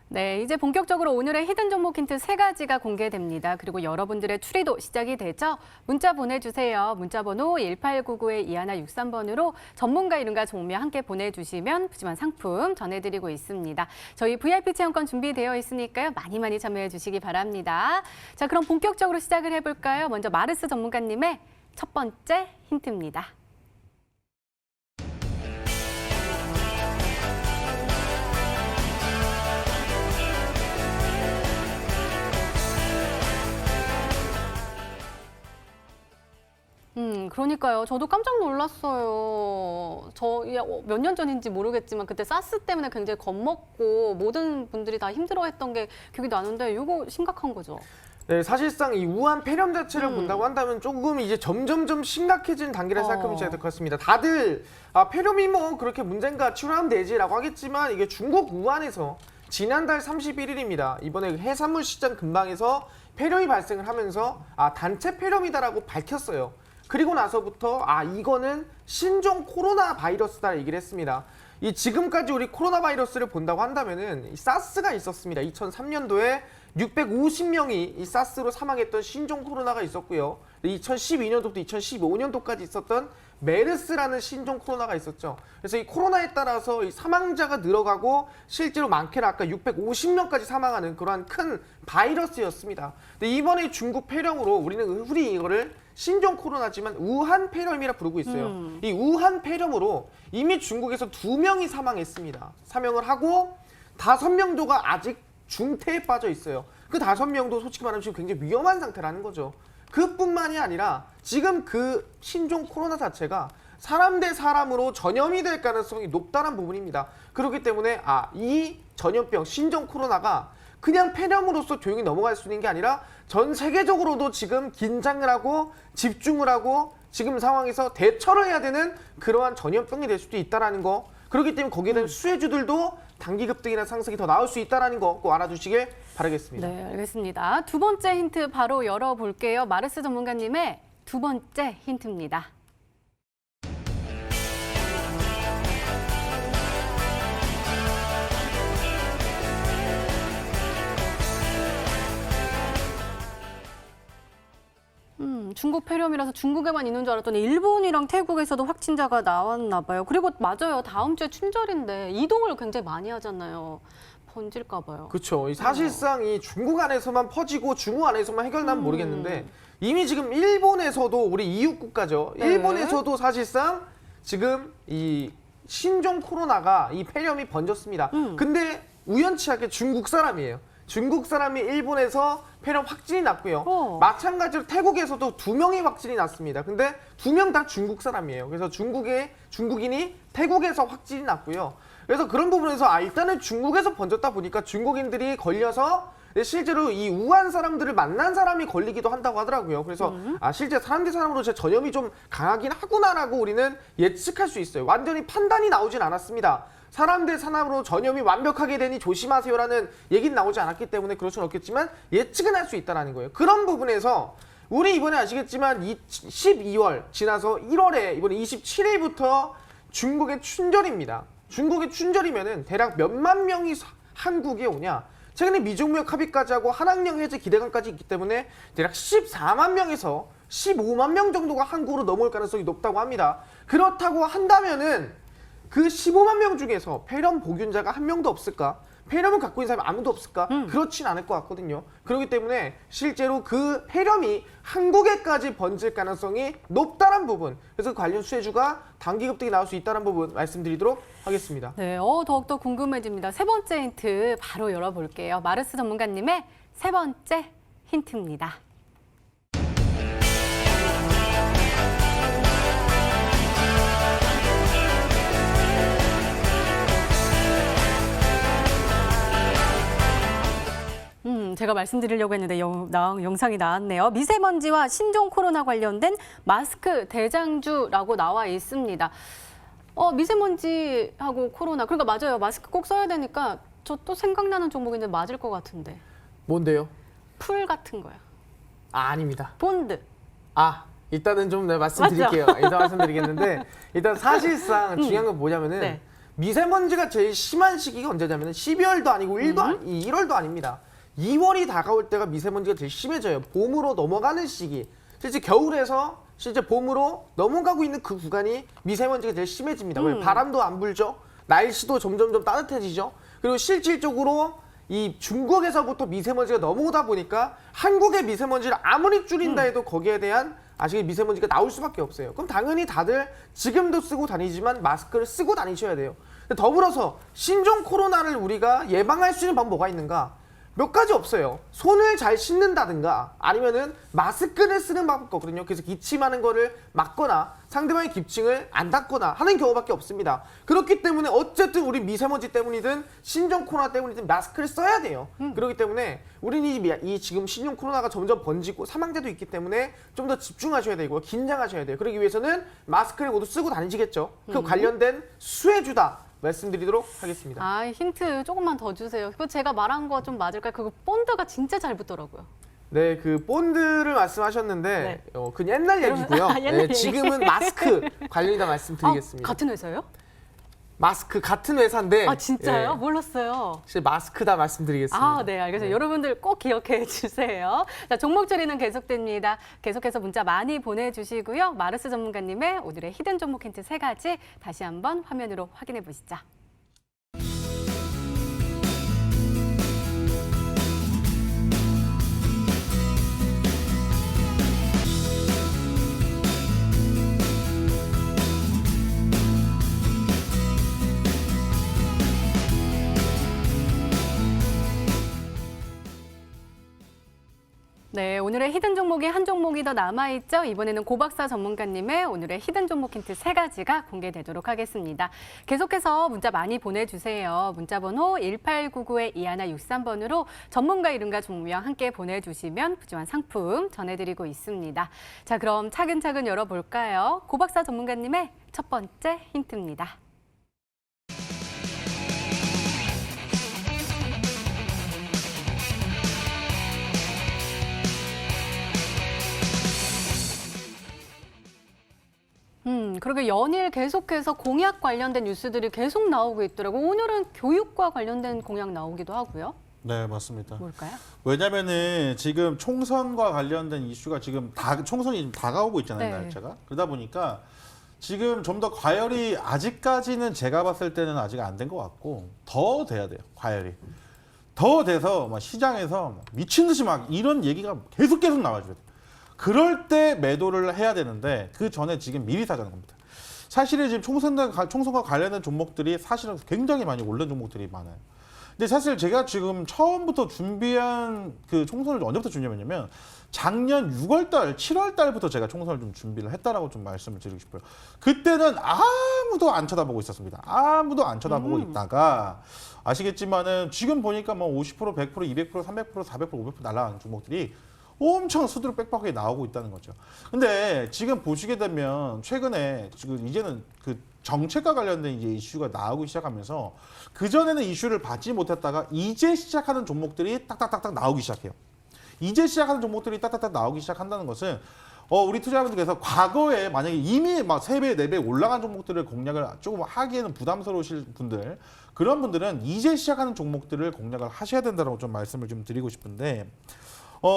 네, 이제 본격적으로 오늘의 히든 종목 힌트 3가지가 공개됩니다. 그리고 여러분들의 추리도 시작이 되죠. 문자 보내주세요. 문자번호 1899-2163번으로 전문가 이름과 종묘 함께 보내주시면 푸짐한 상품 전해드리고 있습니다. 저희 VIP 체험권 준비되어 있으니까요. 많이 참여해 주시기 바랍니다. 자, 그럼 본격적으로 시작을 해볼까요? 먼저 마르스 전문가님의 첫 번째 힌트입니다. 그러니까요. 저도 깜짝 놀랐어요. 저 몇 년 전인지 모르겠지만 그때 사스 때문에 굉장히 겁먹고 모든 분들이 다 힘들어했던 게 기억이 나는데 이거 심각한 거죠. 네, 사실상 이 우한 폐렴 자체를 본다고 한다면 조금 이제 점점점 심각해지는 단계를 생각하면 될 것 같습니다. 다들 폐렴이 뭐 그렇게 문제인가 치료하면 되지라고 하겠지만 이게 중국 우한에서 지난달 31일입니다. 이번에 해산물 시장 근방에서 폐렴이 발생을 하면서 단체 폐렴이다라고 밝혔어요. 그리고 나서부터 이거는 신종 코로나 바이러스다 얘기를 했습니다. 이 지금까지 우리 코로나 바이러스를 본다고 한다면은 이 사스가 있었습니다. 2003년도에 650명이 이 사스로 사망했던 신종 코로나가 있었고요. 2012년도부터 2015년도까지 있었던 메르스라는 신종 코로나가 있었죠. 그래서 이 코로나에 따라서 이 사망자가 늘어가고 실제로 많게는 아까 650명까지 사망하는 그러한 큰 바이러스였습니다. 근데 이번에 중국 폐렴으로 우리는 흔히 이거를 신종 코로나지만 우한 폐렴이라 부르고 있어요. 이 우한 폐렴으로 이미 중국에서 2명이 사망했습니다. 사망을 하고 5명 정도가 아직 중태에 빠져 있어요. 그 5명도 솔직히 말하면 지금 굉장히 위험한 상태라는 거죠. 그뿐만이 아니라 지금 그 신종 코로나 자체가 사람 대 사람으로 전염이 될 가능성이 높다는 부분입니다. 그렇기 때문에 이 전염병 신종 코로나가 그냥 폐렴으로서 조용히 넘어갈 수 있는 게 아니라 전 세계적으로도 지금 긴장을 하고 집중을 하고 지금 상황에서 대처를 해야 되는 그러한 전염병이 될 수도 있다는 거. 그렇기 때문에 거기에 대한 수혜주들도 단기 급등이나 상승이 더 나올 수 있다는 거 꼭 알아두시길 바라겠습니다. 네, 알겠습니다. 두 번째 힌트 바로 열어볼게요. 마르스 전문가님의 두 번째 힌트입니다. 중국 폐렴이라서 중국에만 있는 줄 알았더니 일본이랑 태국에서도 확진자가 나왔나 봐요. 그리고 맞아요. 다음 주에 춘절인데 이동을 굉장히 많이 하잖아요. 번질까 봐요. 그렇죠. 사실상 이 중국 안에서만 퍼지고 중국 안에서만 해결나면 모르겠는데 이미 지금 일본에서도 우리 이웃 국가죠. 네. 일본에서도 사실상 지금 이 신종 코로나가 이 폐렴이 번졌습니다. 근데 우연치 않게 중국 사람이에요. 중국 사람이 일본에서 폐렴 확진이 났고요. 마찬가지로 태국에서도 2명이 확진이 났습니다. 근데 2명 다 중국 사람이에요. 그래서 중국인이 태국에서 확진이 났고요. 그래서 그런 부분에서 일단은 중국에서 번졌다 보니까 중국인들이 걸려서 실제로 이 우한 사람들을 만난 사람이 걸리기도 한다고 하더라고요. 그래서 실제 사람 대 사람으로 제 전염이 좀 강하긴 하구나라고 우리는 예측할 수 있어요. 완전히 판단이 나오진 않았습니다. 사람 대 사람으로 전염이 완벽하게 되니 조심하세요라는 얘기는 나오지 않았기 때문에 그럴 수는 없겠지만 예측은 할 수 있다는 거예요. 그런 부분에서 우리 이번에 아시겠지만 12월 지나서 1월에 이번에 27일부터 중국의 춘절입니다. 중국의 춘절이면은 대략 몇만 명이 한국에 오냐? 최근에 미중무역 합의까지 하고 한학령 해제 기대감까지 있기 때문에 대략 14만 명에서 15만 명 정도가 한국으로 넘어올 가능성이 높다고 합니다. 그렇다고 한다면은 그 15만 명 중에서 폐렴 보균자가 한 명도 없을까? 폐렴을 갖고 있는 사람이 아무도 없을까? 그렇진 않을 것 같거든요. 그렇기 때문에 실제로 그 폐렴이 한국에까지 번질 가능성이 높다는 부분, 그래서 관련 수혜주가 단기 급등이 나올 수 있다는 부분 말씀드리도록 하겠습니다. 네, 더욱더 궁금해집니다. 세 번째 힌트 바로 열어볼게요. 마르스 전문가님의 세 번째 힌트입니다. 제가 말씀드리려고 했는데 영상이 나왔네요. 미세먼지와 신종 코로나 관련된 마스크 대장주라고 나와 있습니다. 미세먼지하고 코로나, 그러니까 맞아요. 마스크 꼭 써야 되니까 저 또 생각나는 종목인데 맞을 것 같은데. 뭔데요? 풀 같은 거요. 아닙니다. 본드. 일단은 좀 말씀드릴게요. 일단 말씀드리겠는데 일단 사실상 중요한 건 뭐냐면은 네. 미세먼지가 제일 심한 시기가 언제냐면은 12월도 아니고 1월도 아닙니다. 2월이 다가올 때가 미세먼지가 제일 심해져요. 봄으로 넘어가는 시기. 실제 겨울에서 실제 봄으로 넘어가고 있는 그 구간이 미세먼지가 제일 심해집니다. 왜? 바람도 안 불죠. 날씨도 점점점 따뜻해지죠. 그리고 실질적으로 이 중국에서부터 미세먼지가 넘어오다 보니까 한국의 미세먼지를 아무리 줄인다 해도 거기에 대한 아시게 미세먼지가 나올 수밖에 없어요. 그럼 당연히 다들 지금도 쓰고 다니지만 마스크를 쓰고 다니셔야 돼요. 더불어서 신종 코로나를 우리가 예방할 수 있는 방법 뭐가 있는가? 몇 가지 없어요. 손을 잘 씻는다든가 아니면은 마스크를 쓰는 방법이 있거든요. 그래서 기침하는 거를 막거나 상대방의 기침을 안 닦거나 하는 경우밖에 없습니다. 그렇기 때문에 어쨌든 우리 미세먼지 때문이든 신종 코로나 때문이든 마스크를 써야 돼요. 그렇기 때문에 우리는 이 지금 신종 코로나가 점점 번지고 사망자도 있기 때문에 좀 더 집중하셔야 되고 긴장하셔야 돼요. 그러기 위해서는 마스크를 모두 쓰고 다니시겠죠. 그 관련된 수혜주다. 말씀드리도록 하겠습니다. 아, 힌트 조금만 더 주세요. 그거 제가 말한 거 좀 맞을까요? 그거 본드가 진짜 잘 붙더라고요. 네, 그 본드를 말씀하셨는데 그 옛날 얘기고요. 옛날 네, 얘기. 지금은 마스크 관련이다 말씀드리겠습니다. 같은 회사요? 마스크 같은 회사인데 아, 진짜요? 예, 몰랐어요. 사실 마스크다 말씀드리겠습니다. 아, 네, 알겠어요. 여러분들 꼭 기억해 주세요. 자, 종목 처리는 계속됩니다. 계속해서 문자 많이 보내주시고요. 마르스 전문가님의 오늘의 히든 종목 힌트 3가지 다시 한번 화면으로 확인해 보시죠. 네, 오늘의 히든 종목이 한 종목이 더 남아있죠. 이번에는 고박사 전문가님의 오늘의 히든 종목 힌트 3가지가 공개되도록 하겠습니다. 계속해서 문자 많이 보내주세요. 문자번호 1899-2163번으로 전문가 이름과 종명 함께 보내주시면 푸짐한 상품 전해드리고 있습니다. 자, 그럼 차근차근 열어볼까요? 고박사 전문가님의 첫 번째 힌트입니다. 그리고 연일 계속해서 공약 관련된 뉴스들이 계속 나오고 있더라고요. 오늘은 교육과 관련된 공약 나오기도 하고요. 네, 맞습니다. 뭘까요? 왜냐면은 지금 총선과 관련된 이슈가 지금 총선이 지금 다가오고 있잖아요, 네. 날짜가. 그러다 보니까 지금 좀 더 과열이 아직까지는 제가 봤을 때는 아직 안 된 것 같고 더 돼야 돼요, 과열이. 더 돼서 막 시장에서 미친 듯이 막 이런 얘기가 계속 나와줘야 돼요. 그럴 때 매도를 해야 되는데 그 전에 지금 미리 사자는 겁니다. 사실은 지금 총선과 관련된 종목들이 사실은 굉장히 많이 오른 종목들이 많아요. 근데 사실 제가 지금 처음부터 준비한 그 총선을 언제부터 준비했냐면 작년 6월달, 7월달부터 제가 총선을 좀 준비를 했다라고 좀 말씀을 드리고 싶어요. 그때는 아무도 안 쳐다보고 있었습니다. 아무도 안 쳐다보고 있다가 아시겠지만은 지금 보니까 뭐 50%, 100%, 200%, 300%, 400%, 500% 날아가는 종목들이 엄청 수두룩 빽빽하게 나오고 있다는 거죠. 근데 지금 보시게 되면 최근에 지금 이제는 그 정책과 관련된 이제 이슈가 나오기 시작하면서 그전에는 이슈를 받지 못했다가 이제 시작하는 종목들이 딱딱딱딱 나오기 시작해요. 이제 시작하는 종목들이 딱딱딱 나오기 시작한다는 것은 우리 투자자분들께서 과거에 만약에 이미 막 3배, 4배 올라간 종목들을 공략을 조금 하기에는 부담스러우실 분들, 그런 분들은 이제 시작하는 종목들을 공략을 하셔야 된다고 좀 말씀을 좀 드리고 싶은데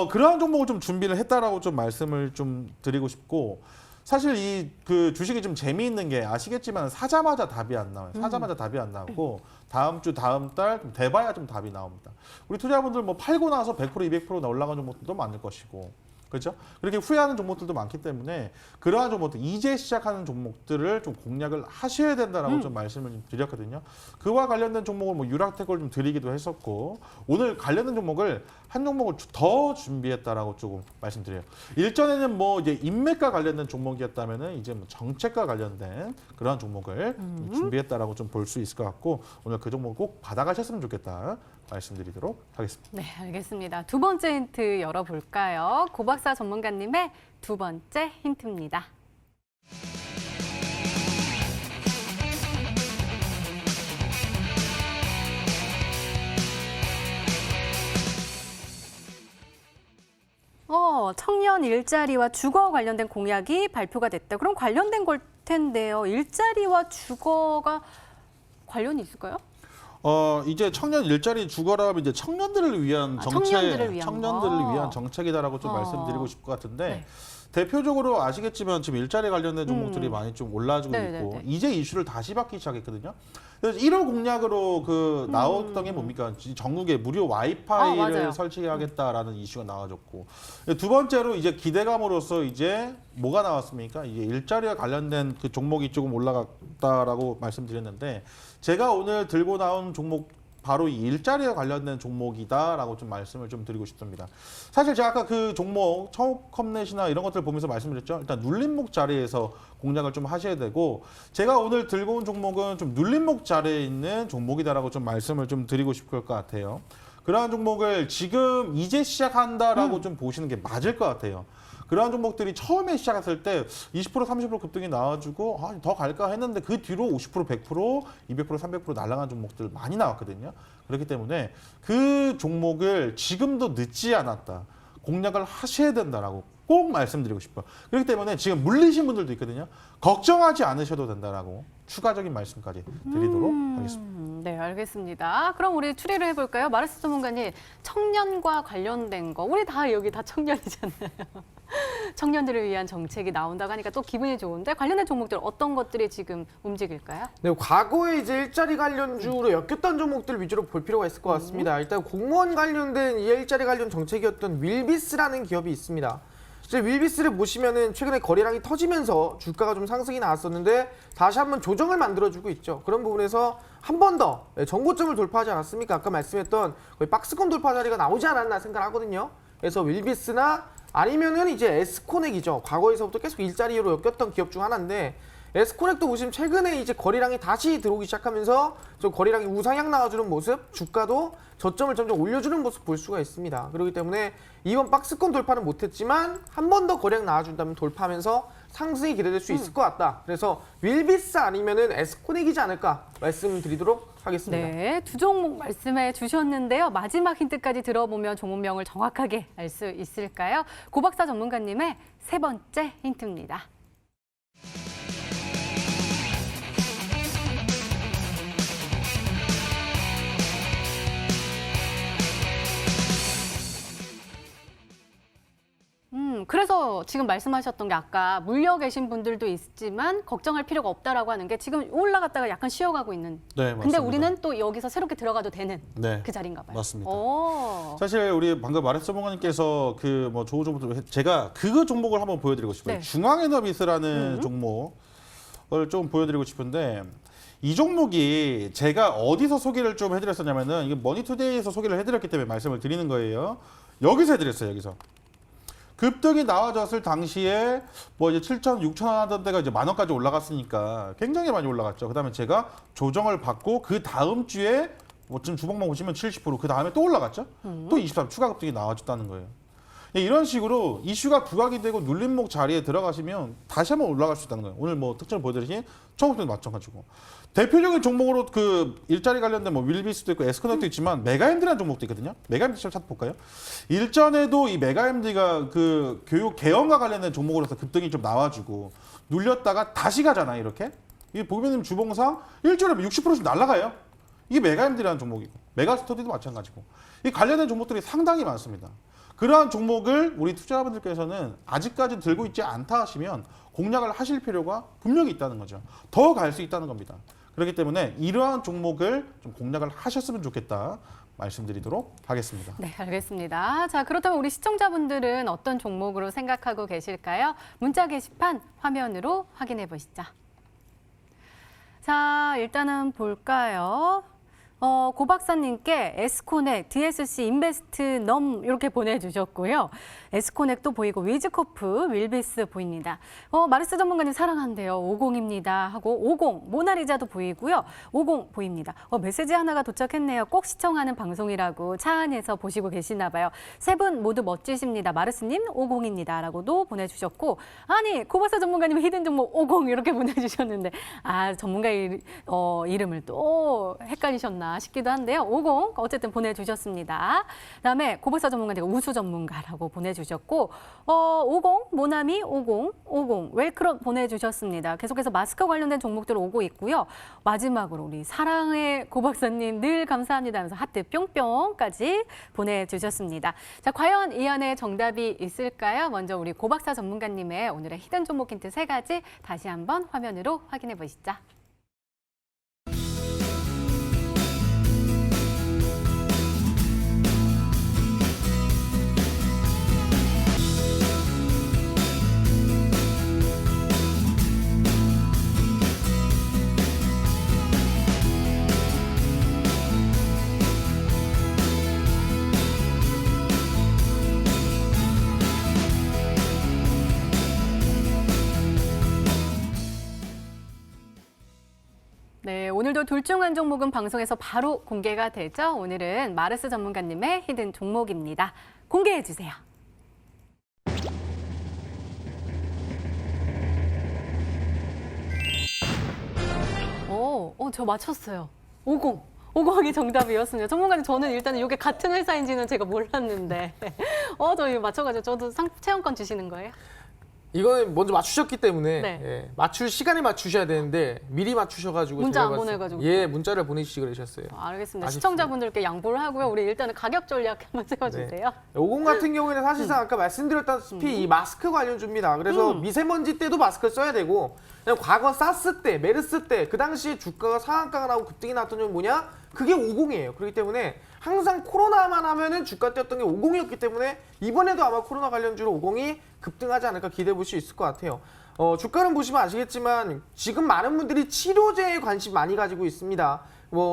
그러한 종목을 좀 준비를 했다라고 좀 말씀을 좀 드리고 싶고, 사실 이 그 주식이 좀 재미있는 게 아시겠지만 사자마자 답이 안 나와요. 사자마자 답이 안 나오고 다음 주 다음 달 좀 돼봐야 좀 답이 나옵니다. 우리 투자자분들 뭐 팔고 나서 100% 200% 올라간 종목들도 많을 것이고, 그렇죠? 그렇게 후회하는 종목들도 많기 때문에 그러한 종목들, 이제 시작하는 종목들을 좀 공략을 하셔야 된다라고 좀 말씀을 좀 드렸거든요. 그와 관련된 종목을 뭐 유락텍을 좀 드리기도 했었고, 오늘 관련된 종목을 한 종목을 더 준비했다라고 조금 말씀드려요. 일전에는 뭐 이제 인맥과 관련된 종목이었다면은 이제 뭐 정책과 관련된 그러한 종목을 좀 준비했다라고 좀 볼 수 있을 것 같고, 오늘 그 종목 꼭 받아가셨으면 좋겠다 말씀드리도록 하겠습니다. 네, 알겠습니다. 두 번째 힌트 열어볼까요? 고박사 전문가님의 두 번째 힌트입니다. 청년 일자리와 주거 관련된 공약이 발표가 됐다. 그럼 관련된 걸 텐데요. 일자리와 주거가 관련이 있을까요? 이제 청년 일자리 주거라 하면 이제 청년들을 위한 정책, 청년들을 위한 청년들을 거. 위한 정책이다라고 좀 말씀드리고 싶을 것 같은데, 네. 대표적으로 아시겠지만 지금 일자리 관련된 종목들이 많이 좀 올라지고 네네네. 있고 이제 이슈를 다시 받기 시작했거든요. 그래서 1호 공약으로 그 나왔던 게 뭡니까? 전국에 무료 와이파이를 맞아요. 설치하겠다라는 이슈가 나와졌고 두 번째로 이제 기대감으로서 이제 뭐가 나왔습니까? 이제 일자리와 관련된 그 종목이 조금 올라갔다라고 말씀드렸는데 제가 오늘 들고 나온 종목 바로 이 일자리와 관련된 종목이다라고 좀 말씀을 좀 드리고 싶습니다. 사실 제가 아까 그 종목 청업컴넷이나 이런 것들 보면서 말씀드렸죠. 일단 눌림목 자리에서 공략을 좀 하셔야 되고 제가 오늘 들고 온 종목은 좀 눌림목 자리에 있는 종목이다라고 좀 말씀을 좀 드리고 싶을 것 같아요. 그러한 종목을 지금 이제 시작한다라고 좀 보시는 게 맞을 것 같아요. 그러한 종목들이 처음에 시작했을 때 20%, 30% 급등이 나와주고 더 갈까 했는데 그 뒤로 50%, 100%, 200%, 300% 날아간 종목들 많이 나왔거든요. 그렇기 때문에 그 종목을 지금도 늦지 않았다. 공략을 하셔야 된다라고 꼭 말씀드리고 싶어요. 그렇기 때문에 지금 물리신 분들도 있거든요. 걱정하지 않으셔도 된다라고 추가적인 말씀까지 드리도록 하겠습니다. 네, 알겠습니다. 그럼 우리 추리를 해볼까요? 마르스 전문가님, 청년과 관련된 거, 우리 다 여기 다 청년이잖아요. 청년들을 위한 정책이 나온다고 하니까 또 기분이 좋은데 관련된 종목들 어떤 것들이 지금 움직일까요? 네, 과거에 이제 일자리 관련주로 엮였던 종목들 위주로 볼 필요가 있을 것 같습니다. 일단 공무원 관련된 이 일자리 관련 정책이었던 윌비스라는 기업이 있습니다. 이제 윌비스를 보시면은 최근에 거래량이 터지면서 주가가 좀 상승이 나왔었는데 다시 한번 조정을 만들어주고 있죠. 그런 부분에서 한 번 더 정고점을 돌파하지 않았습니까? 아까 말씀했던 거의 박스권 돌파 자리가 나오지 않았나 생각하거든요. 그래서 윌비스나 아니면은 이제 에스코넥이죠. 과거에서부터 계속 일자리로 엮였던 기업 중 하나인데 에스코넥도 보시면 최근에 이제 거래량이 다시 들어오기 시작하면서 좀 거래량이 우상향 나와주는 모습, 주가도 저점을 점점 올려주는 모습 볼 수가 있습니다. 그렇기 때문에 이번 박스권 돌파는 못했지만 한 번 더 거래량 나와준다면 돌파하면서 상승이 기대될 수 있을 것 같다. 그래서 윌비스 아니면은 에스코넥이지 않을까 말씀드리도록 하겠습니다. 네, 두 종목 말씀해 주셨는데요. 마지막 힌트까지 들어보면 종목명을 정확하게 알 수 있을까요? 고박사 전문가님의 세 번째 힌트입니다. 그래서 지금 말씀하셨던 게 아까 물려 계신 분들도 있지만 걱정할 필요가 없다라고 하는 게 지금 올라갔다가 약간 쉬어가고 있는. 네, 근데 맞습니다. 우리는 또 여기서 새롭게 들어가도 되는 네, 그 자리인가 봐요. 맞습니다. 오. 사실 우리 방금 마르스 전문가님께서 그 뭐 좋은 종목들 제가 그거 종목을 한번 보여드리고 싶어요. 네. 중앙에너비스라는 종목을 좀 보여드리고 싶은데 이 종목이 제가 어디서 소개를 좀 해드렸었냐면은 이게 머니투데이에서 소개를 해드렸기 때문에 말씀을 드리는 거예요. 여기서 해드렸어요. 여기서. 급등이 나와졌을 당시에 뭐 이제 7천, 6천 원 하던 데가 이제 10,000원까지 올라갔으니까 굉장히 많이 올라갔죠. 그다음에 제가 조정을 받고 그 다음 주에 뭐 지금 주봉만 보시면 70%, 그 다음에 또 올라갔죠. 또 23 추가 급등이 나와줬다는 거예요. 이런 식으로 이슈가 부각이 되고 눌림목 자리에 들어가시면 다시 한번 올라갈 수 있다는 거예요. 오늘 뭐 특징을 보여드리신 청업도 맞춰가지고 대표적인 종목으로 그 일자리 관련된 뭐 윌비스도 있고 에스코넥도 있지만 메가MD라는 종목도 있거든요. 메가MD 좀 찾아볼까요? 일전에도 이 메가MD가 그 교육 개혁과 관련된 종목으로서 급등이 좀 나와주고 눌렸다가 다시 가잖아요. 이렇게 이 보면 주봉상 일주일에 60%씩 날아가요. 이게 메가MD라는 종목이고 메가스터디도 마찬가지고 이 관련된 종목들이 상당히 많습니다. 그러한 종목을 우리 투자자분들께서는 아직까지 들고 있지 않다 하시면 공략을 하실 필요가 분명히 있다는 거죠. 더 갈 수 있다는 겁니다. 그렇기 때문에 이러한 종목을 좀 공략을 하셨으면 좋겠다 말씀드리도록 하겠습니다. 네, 알겠습니다. 자, 그렇다면 우리 시청자분들은 어떤 종목으로 생각하고 계실까요? 문자 게시판 화면으로 확인해 보시죠. 자, 일단은 볼까요? 고 박사님께 에스코넥, DSC 인베스트 넘 이렇게 보내주셨고요. 에스코넥도 보이고 위즈코프, 윌비스 보입니다. 마르스 전문가님 사랑한대요. 50입니다 하고 50 모나리자도 보이고요. 50 보입니다. 메시지 하나가 도착했네요. 꼭 시청하는 방송이라고 차 안에서 보시고 계시나 봐요. 세 분 모두 멋지십니다. 마르스님 50입니다 라고도 보내주셨고 아니 고 박사 전문가님 히든 종목 50 이렇게 보내주셨는데 아 전문가 이름을 또 헷갈리셨나 않았나 싶기도 한데요. 50 어쨌든 보내주셨습니다. 그다음에 고박사 전문가님 우수 전문가라고 보내주셨고 50 모나미 50 웰크럼 보내주셨습니다. 계속해서 마스크 관련된 종목들 오고 있고요. 마지막으로 우리 사랑의 고박사님 늘 감사합니다 하면서 하트 뿅뿅까지 보내주셨습니다. 자, 과연 이 안에 정답이 있을까요? 먼저 우리 고박사 전문가님의 오늘의 히든 종목 힌트 3가지 다시 한번 화면으로 확인해 보시죠. 네, 오늘도 둘 중 한 종목은 방송에서 바로 공개가 되죠. 오늘은 마르스 전문가님의 히든 종목입니다. 공개해 주세요. 저 맞췄어요. 50이 정답이었습니다. 전문가님, 저는 일단은 이게 같은 회사인지는 제가 몰랐는데. 저 이거 맞춰가지고 저도 체험권 주시는 거예요? 이거는 먼저 맞추셨기 때문에 네. 예, 맞출 시간에 맞추셔야 되는데 미리 맞추셔가지고 문자 제가 안 봤을 때 보내가지고. 예, 문자를 보내주시기 그러셨어요. 알겠습니다. 아쉽습니다. 시청자분들께 양보를 하고요. 우리 일단은 가격 전략 한번 세워주세요. 50 같은 경우에는 사실상 아까 말씀드렸다시피 이 마스크 관련주입니다. 그래서 미세먼지 때도 마스크를 써야 되고 그냥 과거 사스 때, 메르스 때 그 당시에 주가가 상한가가 나오고 급등이 나왔던 점 뭐냐? 그게 50이에요. 그렇기 때문에 항상 코로나만 하면은 주가 뛰었던 게 50이었기 때문에 이번에도 아마 코로나 관련주로 50이 급등하지 않을까 기대해 볼 수 있을 것 같아요. 주가는 보시면 아시겠지만 지금 많은 분들이 치료제에 관심 많이 가지고 있습니다.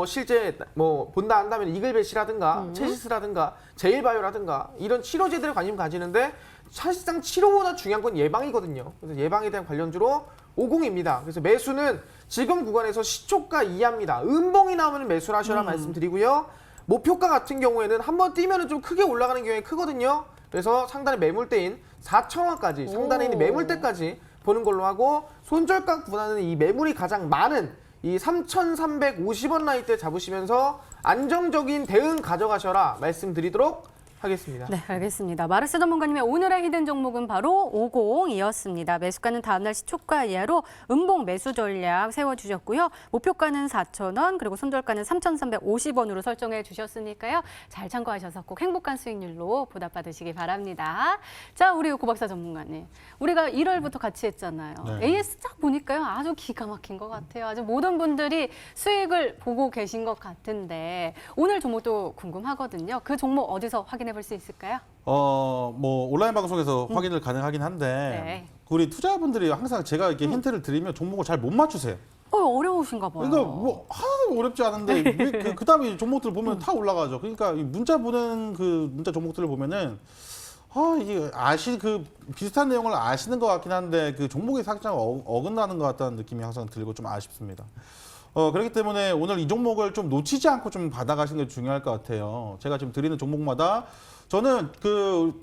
실제 본다 한다면 이글벳이라든가 체시스라든가 제일바이오라든가 이런 치료제들에 관심 가지는데 사실상 치료보다 중요한 건 예방이거든요. 그래서 예방에 대한 관련주로 50입니다. 그래서 매수는 지금 구간에서 시초가 이하입니다. 음봉이 나오면 매수를 하셔라 말씀드리고요. 목표가 같은 경우에는 한번 뛰면 좀 크게 올라가는 경우에 크거든요. 그래서 상단의 매물대인 4,000원까지 상단에 있는 매물대까지 보는 걸로 하고 손절가보다는 이 매물이 가장 많은 이 3,350원 라인대 잡으시면서 안정적인 대응 가져가셔라 말씀드리도록 하겠습니다. 네, 알겠습니다. 마르스 전문가님의 오늘의 히든 종목은 바로 50이었습니다. 매수가는 다음날 시초가 이하로 음봉 매수 전략 세워주셨고요. 목표가는 4,000원, 그리고 손절가는 3,350원으로 설정해 주셨으니까요. 잘 참고하셔서 꼭 행복한 수익률로 보답받으시기 바랍니다. 자, 우리 고박사 전문가님. 우리가 1월부터 같이 했잖아요. 네. AS 딱 보니까요. 아주 기가 막힌 것 같아요. 아주 모든 분들이 수익을 보고 계신 것 같은데 오늘 종목도 궁금하거든요. 그 종목 어디서 확인해 볼 수 있을까요? 온라인 방송에서 확인을 가능하긴 한데 네. 우리 투자분들이 항상 제가 이렇게 힌트를 드리면 종목을 잘 못 맞추세요. 어려우신가 봐요. 그러니까 하나도 어렵지 않은데 그다음에 종목들 보면 다 올라가죠. 그러니까 이 문자 보는 그 문자 종목들을 보면은 이게 비슷한 내용을 아시는 것 같긴 한데 그 종목이 살짝 어긋나는 것 같다는 느낌이 항상 들고 좀 아쉽습니다. 그렇기 때문에 오늘 이 종목을 좀 놓치지 않고 좀 받아가시는 게 중요할 것 같아요. 제가 지금 드리는 종목마다 저는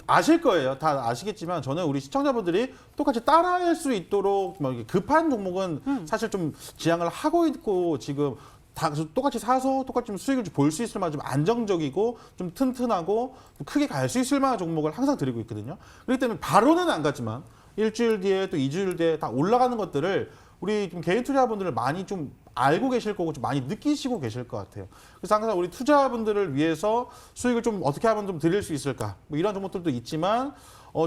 아실 거예요. 다 아시겠지만 저는 우리 시청자분들이 똑같이 따라할 수 있도록 막 이렇게 급한 종목은 사실 좀 지향을 하고 있고 지금 다 똑같이 사서 똑같이 좀 수익을 볼 수 있을 만한 좀 안정적이고 좀 튼튼하고 좀 크게 갈 수 있을 만한 종목을 항상 드리고 있거든요. 그렇기 때문에 바로는 안 갔지만 일주일 뒤에 또 2주일 뒤에 다 올라가는 것들을 우리 좀 개인 투자분들을 많이 좀 알고 계실 거고 좀 많이 느끼시고 계실 것 같아요. 그래서 항상 우리 투자분들을 위해서 수익을 좀 어떻게 하면 좀 드릴 수 있을까 이런 종목들도 있지만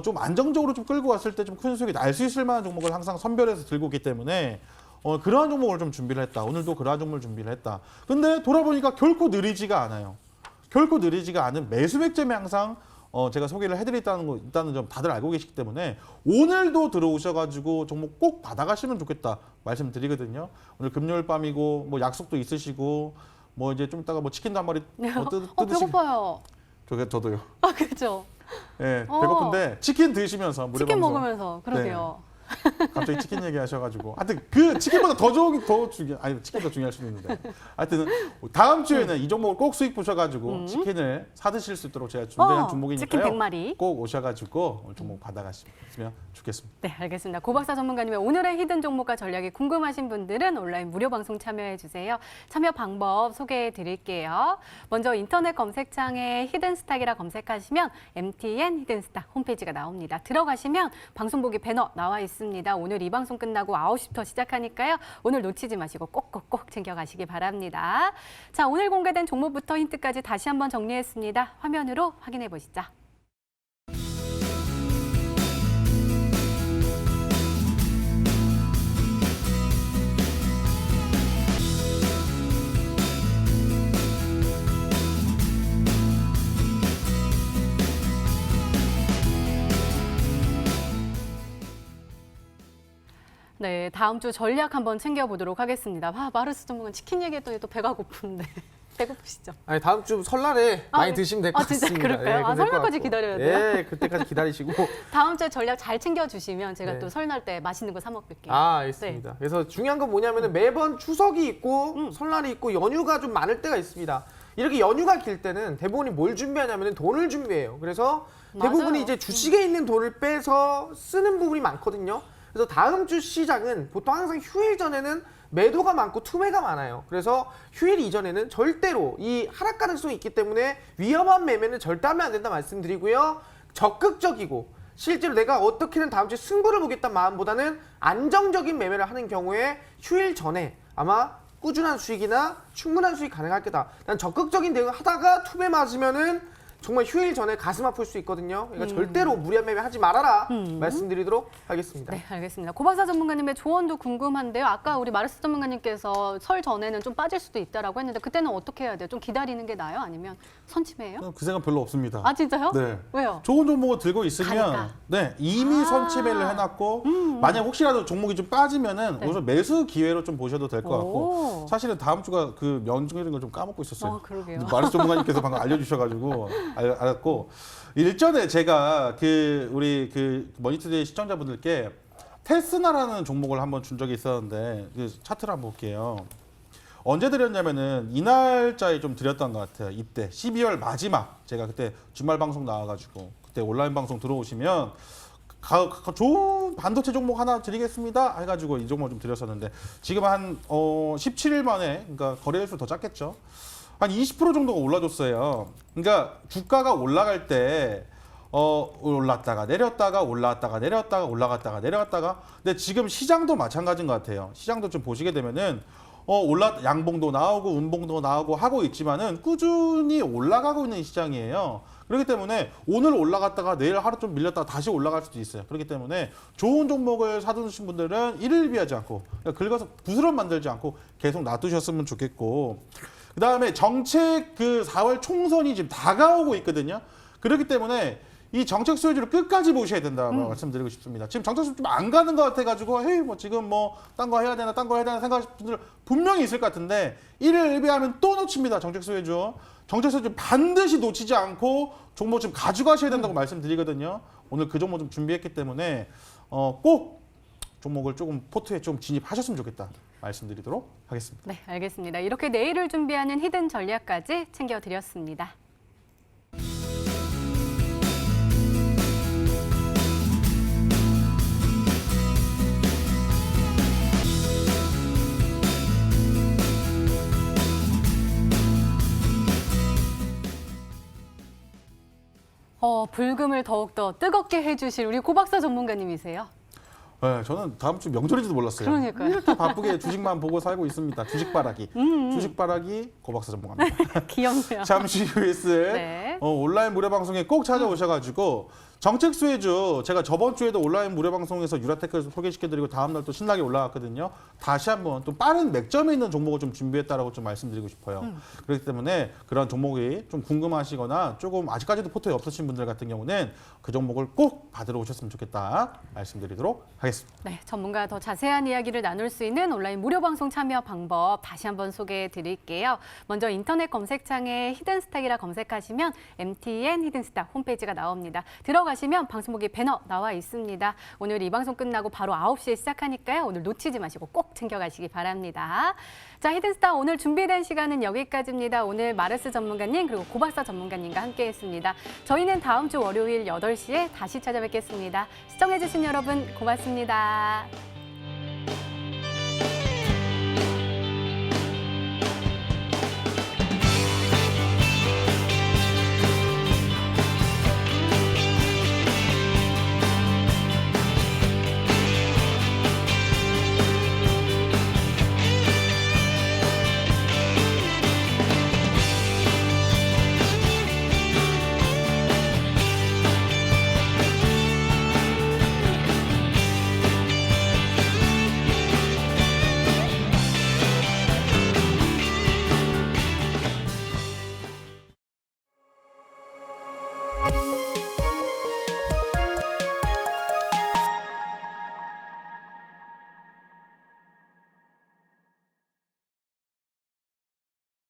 좀 안정적으로 좀 끌고 왔을 때 좀 큰 수익이 날 수 있을 만한 종목을 항상 선별해서 들고 있기 때문에 그러한 종목을 좀 준비를 했다. 오늘도 그러한 종목을 준비를 했다. 근데 돌아보니까 결코 느리지가 않아요. 결코 느리지가 않은 매수 맥점에 항상 제가 소개를 해드렸다는 점 다들 알고 계시기 때문에 오늘도 들어오셔가지고 종목 꼭 받아가시면 좋겠다 말씀드리거든요. 오늘 금요일 밤이고 약속도 있으시고 이제 좀 이따가 치킨도 한 마리 배고파요. 저도요. 그렇죠. 네, 배고픈데 치킨 드시면서 치킨 먹으면서 그러게요. 갑자기 치킨 얘기하셔가지고 하여튼 그 치킨보다 더 중요 아니 치킨도 중요할 수도 있는데 하여튼 다음 주에는 이 종목을 꼭 수익 보셔가지고 치킨을 사 드실 수 있도록 제가 준비한 종목이니까요. 치킨 100마리. 꼭 오셔가지고 오늘 종목 받아가시면 좋겠습니다. 네, 알겠습니다. 고박사 전문가님의 오늘의 히든 종목과 전략이 궁금하신 분들은 온라인 무료 방송 참여해 주세요. 참여 방법 소개해 드릴게요. 먼저 인터넷 검색창에 히든스탁이라 검색하시면 MTN 히든스탁 홈페이지가 나옵니다. 들어가시면 방송 보기 배너 나와 있습니다. 오늘 이 방송 끝나고 9시부터 시작하니까요. 오늘 놓치지 마시고 꼭꼭꼭 챙겨가시기 바랍니다. 자, 오늘 공개된 종목부터 힌트까지 다시 한번 정리했습니다. 화면으로 확인해 보시죠. 네, 다음 주 전략 한번 챙겨보도록 하겠습니다. 마르스 전문가 치킨 얘기했더니 또 배가 고픈데. 배고프시죠? 아니 다음 주 설날에 많이 네. 드시면 될 것 진짜 같습니다. 그럴까요? 그럼 될것 설날까지 같고. 기다려야 돼요? 예, 그때까지 기다리시고. 다음 주에 전략 잘 챙겨주시면 제가 네. 또 설날 때 맛있는 거 사 먹을게요. 아, 알겠습니다. 네. 그래서 중요한 건 뭐냐면은 매번 추석이 있고 설날이 있고 연휴가 좀 많을 때가 있습니다. 이렇게 연휴가 길 때는 대부분이 뭘 준비하냐면은 돈을 준비해요. 그래서 대부분이 맞아요. 이제 주식에 있는 돈을 빼서 쓰는 부분이 많거든요. 그래서 다음 주 시장은 보통 항상 휴일 전에는 매도가 많고 투매가 많아요. 그래서 휴일 이전에는 절대로 이 하락 가능성이 있기 때문에 위험한 매매는 절대 하면 안 된다 말씀드리고요. 적극적이고 실제로 내가 어떻게든 다음 주에 승부를 보겠다는 마음보다는 안정적인 매매를 하는 경우에 휴일 전에 아마 꾸준한 수익이나 충분한 수익 가능할 거다. 난 적극적인 대응을 하다가 투매 맞으면은 정말 휴일 전에 가슴 아플 수 있거든요. 그러니까 절대로 무리한 매매 하지 말아라 말씀드리도록 하겠습니다. 네, 알겠습니다. 고박사 전문가님의 조언도 궁금한데요. 아까 우리 마르스 전문가님께서 설 전에는 좀 빠질 수도 있다라고 했는데 그때는 어떻게 해야 돼요? 좀 기다리는 게 나아요? 아니면 선침해요? 그 생각 별로 없습니다. 아, 진짜요? 네. 왜요? 좋은 종목을 들고 있으면 가니까. 네 이미 선취매를 해놨고 만약 혹시라도 종목이 좀 빠지면은 네. 오늘 매수 기회로 좀 보셔도 될 것 오. 같고 사실은 다음 주가 그 연중 이런 걸 좀 까먹고 있었어요. 그러게요. 근데 마르스 전문가님께서 방금 알려주셔가지고 알았고 일전에 제가 그 우리 그 머니투데이 시청자분들께 테스나라는 종목을 한번 준 적이 있었는데 그 차트를 한번 볼게요. 언제 드렸냐면은 이날짜에 좀 드렸던 것 같아요. 이때 12월 마지막 제가 그때 주말 방송 나와가지고 그때 온라인 방송 들어오시면 좋은 반도체 종목 하나 드리겠습니다 해가지고 이 종목 좀 드렸었는데 지금 한 17일 만에 그러니까 거래일수 더 작겠죠. 한 20% 정도가 올라줬어요. 그러니까 주가가 올라갈 때 올랐다가 내렸다가 올라왔다가 내렸다가 올라갔다가 내려갔다가 근데 지금 시장도 마찬가지인 것 같아요. 시장도 좀 보시게 되면은 양봉도 나오고 음봉도 나오고 하고 있지만은 꾸준히 올라가고 있는 시장이에요. 그렇기 때문에 오늘 올라갔다가 내일 하루 좀 밀렸다가 다시 올라갈 수도 있어요. 그렇기 때문에 좋은 종목을 사두신 분들은 일일비하지 않고 긁어서 부스럼 만들지 않고 계속 놔두셨으면 좋겠고 그다음에 정책 그 4월 총선이 지금 다가오고 있거든요. 그렇기 때문에 이 정책 수혜주를 끝까지 보셔야 된다고 말씀드리고 싶습니다. 지금 정책 수혜 좀 안 가는 것 같아가지고 헤이 뭐 지금 뭐 딴 거 해야 되나 딴 거 해야 되나 생각하시는 분들 분명히 있을 것 같은데 일일비하면 또 놓칩니다. 정책 수혜주. 정책 수혜주 반드시 놓치지 않고 종목 좀 가져가셔야 된다고 말씀드리거든요. 오늘 그 종목 좀 준비했기 때문에 꼭 종목을 조금 포트에 좀 진입하셨으면 좋겠다 말씀드리도록 하겠습니다. 네, 알겠습니다. 이렇게 내일을 준비하는 히든 전략까지 챙겨드렸습니다. 불금을 더욱더 뜨겁게 해주실 우리 고박사 전문가님이세요. 네, 저는 다음 주 명절인지도 몰랐어요. 그러니까요. 이렇게 바쁘게 주식만 보고 살고 있습니다. 주식바라기. 주식바라기 고박사 전문가입니다. 귀엽네요. 잠시 후에 있을 네. 온라인 무료 방송에 꼭 찾아오셔가지고 정책 수혜주 제가 저번 주에도 온라인 무료 방송에서 유라테크를 소개시켜드리고 다음날 또 신나게 올라갔거든요. 다시 한번 또 빠른 맥점에 있는 종목을 좀 준비했다라고 좀 말씀드리고 싶어요. 그렇기 때문에 그런 종목이 좀 궁금하시거나 조금 아직까지도 포트에 없으신 분들 같은 경우는 그 종목을 꼭 받으러 오셨으면 좋겠다 말씀드리도록 하겠습니다. 네, 전문가 더 자세한 이야기를 나눌 수 있는 온라인 무료 방송 참여 방법 다시 한번 소개해 드릴게요. 먼저 인터넷 검색창에 히든스탁이라 검색하시면 MTN 히든스타 홈페이지가 나옵니다. 들어가시면 방송국에 배너 나와 있습니다. 오늘 이 방송 끝나고 바로 9시에 시작하니까요. 오늘 놓치지 마시고 꼭 챙겨가시기 바랍니다. 자, 히든스타 오늘 준비된 시간은 여기까지입니다. 오늘 마르스 전문가님 그리고 고박사 전문가님과 함께했습니다. 저희는 다음 주 월요일 8시에 다시 찾아뵙겠습니다. 시청해주신 여러분 고맙습니다.